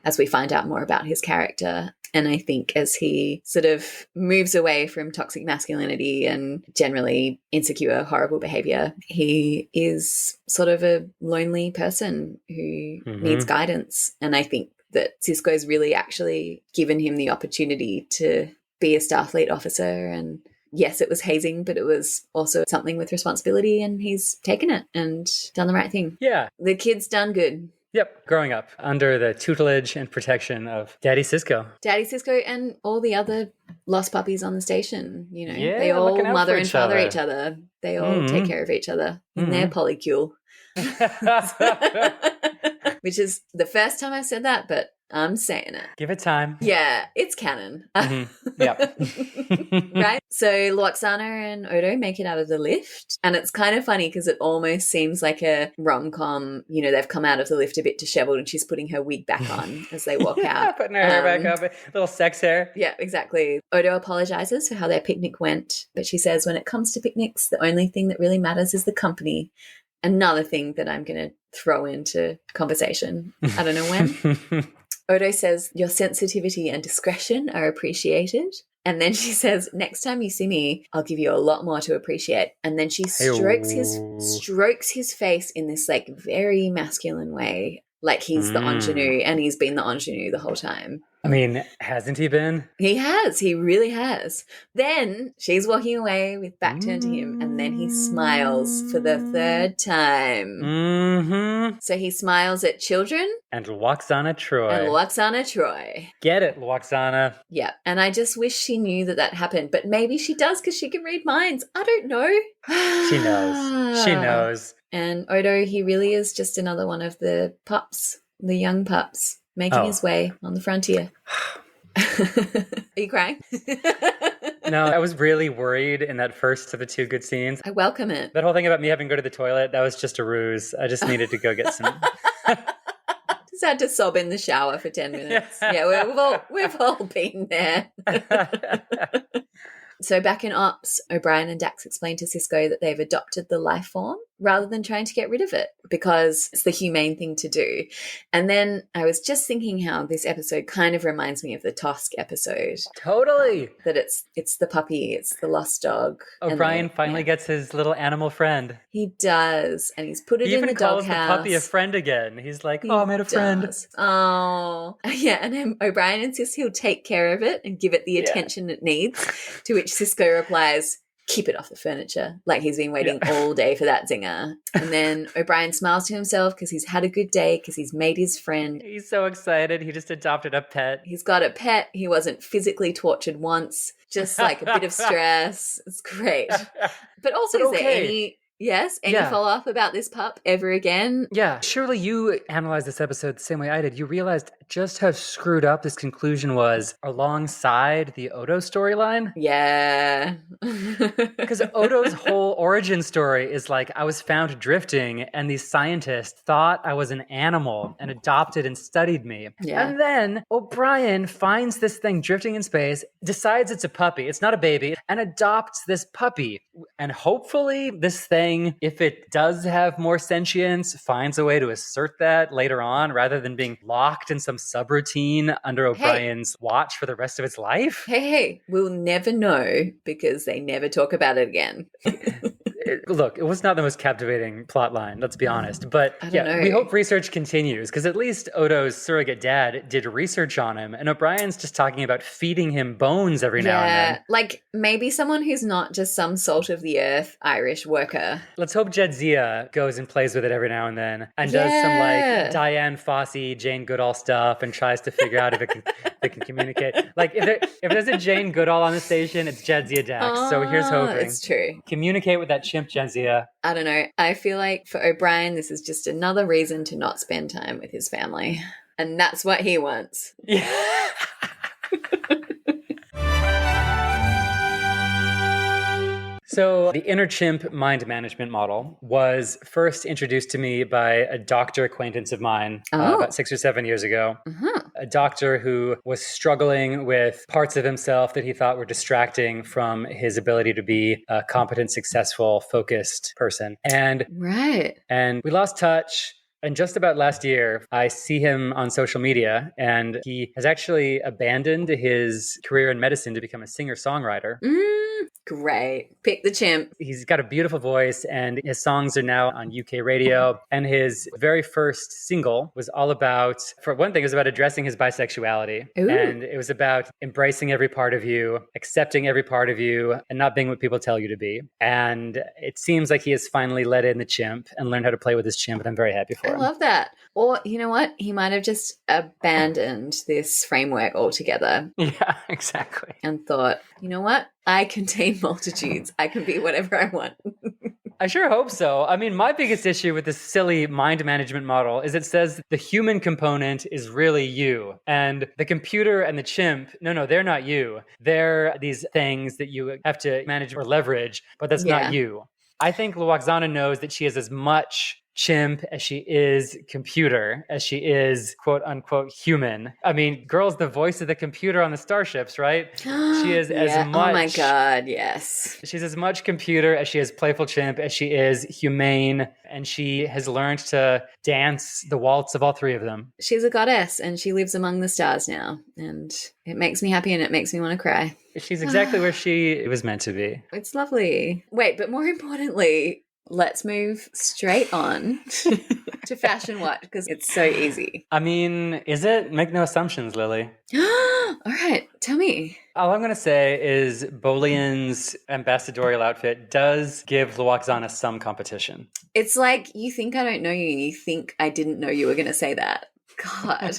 as we find out more about his character. And I think as he sort of moves away from toxic masculinity and generally insecure, horrible behavior, he is sort of a lonely person who needs guidance. And I think that Cisco's really actually given him the opportunity to be a Starfleet officer. And yes, it was hazing, but it was also something with responsibility, and he's taken it and done the right thing. Yeah. The kid's done good. Yep, growing up under the tutelage and protection of Daddy Cisco. Daddy Cisco and all the other lost puppies on the station, you know. They all mother and father each other. They all take care of each other in their polycule. Which is the first time I've said that, but I'm saying it. Give it time. Yeah, it's canon. Yep. Right? So Lwaxana and Odo make it out of the lift. And it's kind of funny because it almost seems like a rom-com. You know, they've come out of the lift a bit disheveled and she's putting her wig back on as they walk out. Putting her hair back up. Little sex hair. Yeah, exactly. Odo apologizes for how their picnic went. But she says when it comes to picnics, the only thing that really matters is the company. Another thing that I'm going to throw into conversation. I don't know when. Odo says, your sensitivity and discretion are appreciated. And then she says, next time you see me, I'll give you a lot more to appreciate. And then she strokes his face in this like very masculine way, like he's the ingenue and he's been the ingenue the whole time. I mean, hasn't he been? He has. He really has. Then she's walking away with back turned to him, and then he smiles for the third time. So he smiles at children. And Lwaxana Troi. Get it, Lwaxana. Yeah. And I just wish she knew that happened. But maybe she does because she can read minds. I don't know. She knows. She knows. And Odo, he really is just another one of the pups, the young pups, making his way on the frontier. Are you crying? No, I was really worried in that first of the two good scenes. I welcome it. That whole thing about me having to go to the toilet, that was just a ruse. I just needed to go get some... Just had to sob in the shower for 10 minutes. Yeah, we've all been there. So back in Ops, O'Brien and Dax explain to Cisco that they've adopted the life form rather than trying to get rid of it because it's the humane thing to do. And then I was just thinking how this episode kind of reminds me of the Tosk episode. Totally. That it's the puppy, it's the lost dog. O'Brien finally gets his little animal friend. He does. And he's put it he in the doghouse. He even calls the puppy a friend again. He's like, I made a friend. Oh. Yeah, and then O'Brien insists he'll take care of it and give it the attention it needs, to which Cisco replies, keep it off the furniture, like he's been waiting all day for that zinger. And then O'Brien smiles to himself because he's had a good day, because he's made his friend. He's so excited. He just adopted a pet. He's got a pet. He wasn't physically tortured once, just like a bit of stress. It's great. But also, is there any follow-up about this pup ever again? Yeah. Surely you analyzed this episode the same way I did. You realized just how screwed up this conclusion was alongside the Odo storyline? Yeah. Because Odo's whole origin story is like, I was found drifting and these scientists thought I was an animal and adopted and studied me. Yeah. And then O'Brien finds this thing drifting in space, decides it's a puppy, it's not a baby, and adopts this puppy. And hopefully this thing, if it does have more sentience, finds a way to assert that later on rather than being locked in some subroutine under O'Brien's watch for the rest of its life. Hey, we'll never know because they never talk about it again. Look, it was not the most captivating plot line, let's be honest. But we hope research continues because at least Odo's surrogate dad did research on him and O'Brien's just talking about feeding him bones every now and then. Like maybe someone who's not just some salt of the earth Irish worker. Let's hope Jadzia goes and plays with it every now and then and does some like Diane Fossey, Jane Goodall stuff and tries to figure out if it can communicate. Like if there's a Jane Goodall on the station, it's Jadzia Dax. So here's hoping. It's true. Communicate with that chimp Jadzia. I don't know. I feel like for O'Brien, this is just another reason to not spend time with his family. And that's what he wants. Yeah. So the inner chimp mind management model was first introduced to me by a doctor acquaintance of mine about 6 or 7 years ago. A doctor who was struggling with parts of himself that he thought were distracting from his ability to be a competent, successful, focused person. And we lost touch. And just about last year, I see him on social media, and he has actually abandoned his career in medicine to become a singer-songwriter. Great. Pick the chimp. He's got a beautiful voice, and his songs are now on UK radio. And his very first single was all about, for one thing, it was about addressing his bisexuality. Ooh. And it was about embracing every part of you, accepting every part of you, and not being what people tell you to be. And it seems like he has finally let in the chimp and learned how to play with his chimp, and I'm very happy for him. I love that. Or, you know what? He might have just abandoned this framework altogether. Yeah, exactly. And thought, you know what? I contain multitudes. I can be whatever I want. I sure hope so. I mean, my biggest issue with this silly mind management model is it says the human component is really you. And the computer and the chimp, no, they're not you. They're these things that you have to manage or leverage, but that's not you. I think Lwaxana knows that she is as much chimp as she is computer, as she is quote unquote human. I mean, girl's the voice of the computer on the starships, right? She is as much. Oh my God, yes. She's as much computer as she is playful chimp, as she is humane, and she has learned to dance the waltz of all three of them. She's a goddess and she lives among the stars now. And it makes me happy and it makes me want to cry. She's exactly where she was meant to be. It's lovely. Wait, but more importantly, let's move straight on to fashion watch because it's so easy. I mean, is it? Make no assumptions, Lily. All right, tell me. All I'm going to say is Boleyn's ambassadorial outfit does give Lwaxana some competition. It's like you think I don't know you and you think I didn't know you were going to say that. God.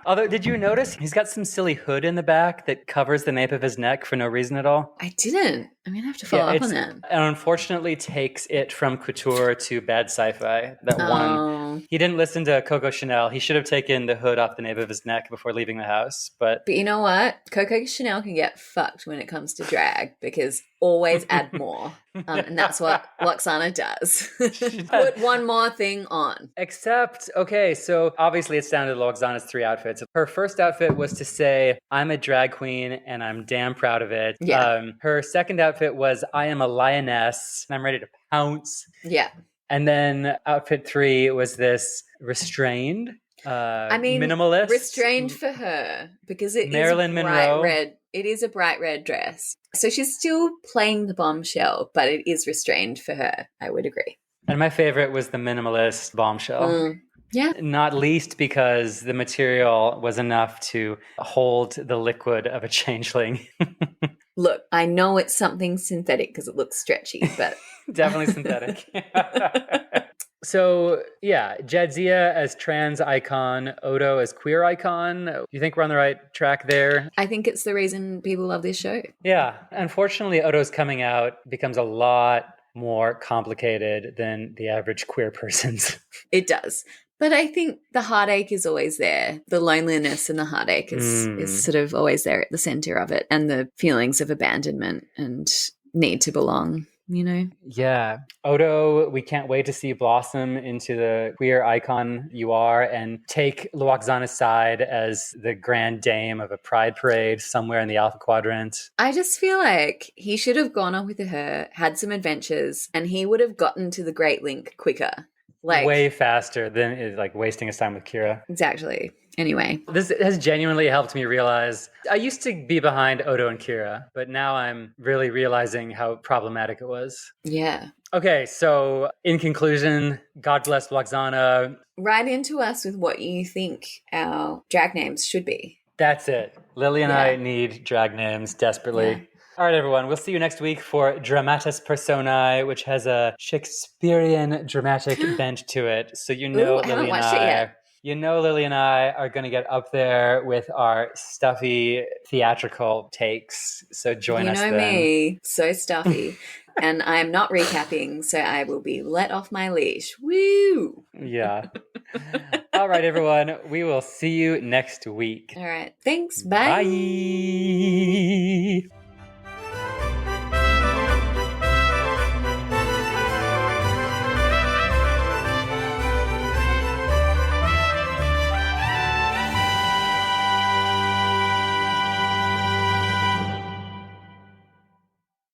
Although, did you notice he's got some silly hood in the back that covers the nape of his neck for no reason at all? I didn't. I'm going to have to follow up on that. And unfortunately takes it from couture to bad sci-fi. That one. He didn't listen to Coco Chanel. He should have taken the hood off the nape of his neck before leaving the house. But you know what? Coco Chanel can get fucked when it comes to drag because always add more. And that's what Lwaxana does. Put one more thing on. Except, okay, so obviously it's down to Lwaxana's three outfits. Her first outfit was to say, I'm a drag queen and I'm damn proud of it. Yeah. Her second outfit was, I am a lioness and I'm ready to pounce. Yeah. And then outfit 3 was this restrained, minimalist. Restrained for her because it Marilyn is Monroe. bright red. It is a bright red dress. So she's still playing the bombshell, but it is restrained for her. I would agree. And my favorite was the minimalist bombshell. Yeah. Not least because the material was enough to hold the liquid of a changeling. Look, I know it's something synthetic because it looks stretchy, but... Definitely synthetic. So, yeah, Jadzia as trans icon, Odo as queer icon. You think we're on the right track there? I think it's the reason people love this show. Yeah. Unfortunately, Odo's coming out becomes a lot more complicated than the average queer person's. It does. But I think the heartache is always there. The loneliness and the heartache is sort of always there at the center of it. And the feelings of abandonment and need to belong, you know? Yeah. Odo, we can't wait to see blossom into the queer icon you are and take Lwaxana's side as the grand dame of a pride parade somewhere in the Alpha Quadrant. I just feel like he should have gone on with her, had some adventures, and he would have gotten to the Great Link quicker. Like, way faster than like wasting his time with Kira. Exactly. Anyway. This has genuinely helped me realize I used to be behind Odo and Kira, but now I'm really realizing how problematic it was. Yeah. Okay, so in conclusion, God bless Lwaxana. Write into us with what you think our drag names should be. That's it. Lily and I need drag names desperately. Yeah. All right, everyone. We'll see you next week for Dramatis Personae, which has a Shakespearean dramatic bent to it. So Lily and I are going to get up there with our stuffy theatrical takes. So join us then. You know me, so stuffy. And I'm not recapping, so I will be let off my leash. Woo! Yeah. All right, everyone. We will see you next week. All right. Thanks. Bye. Bye.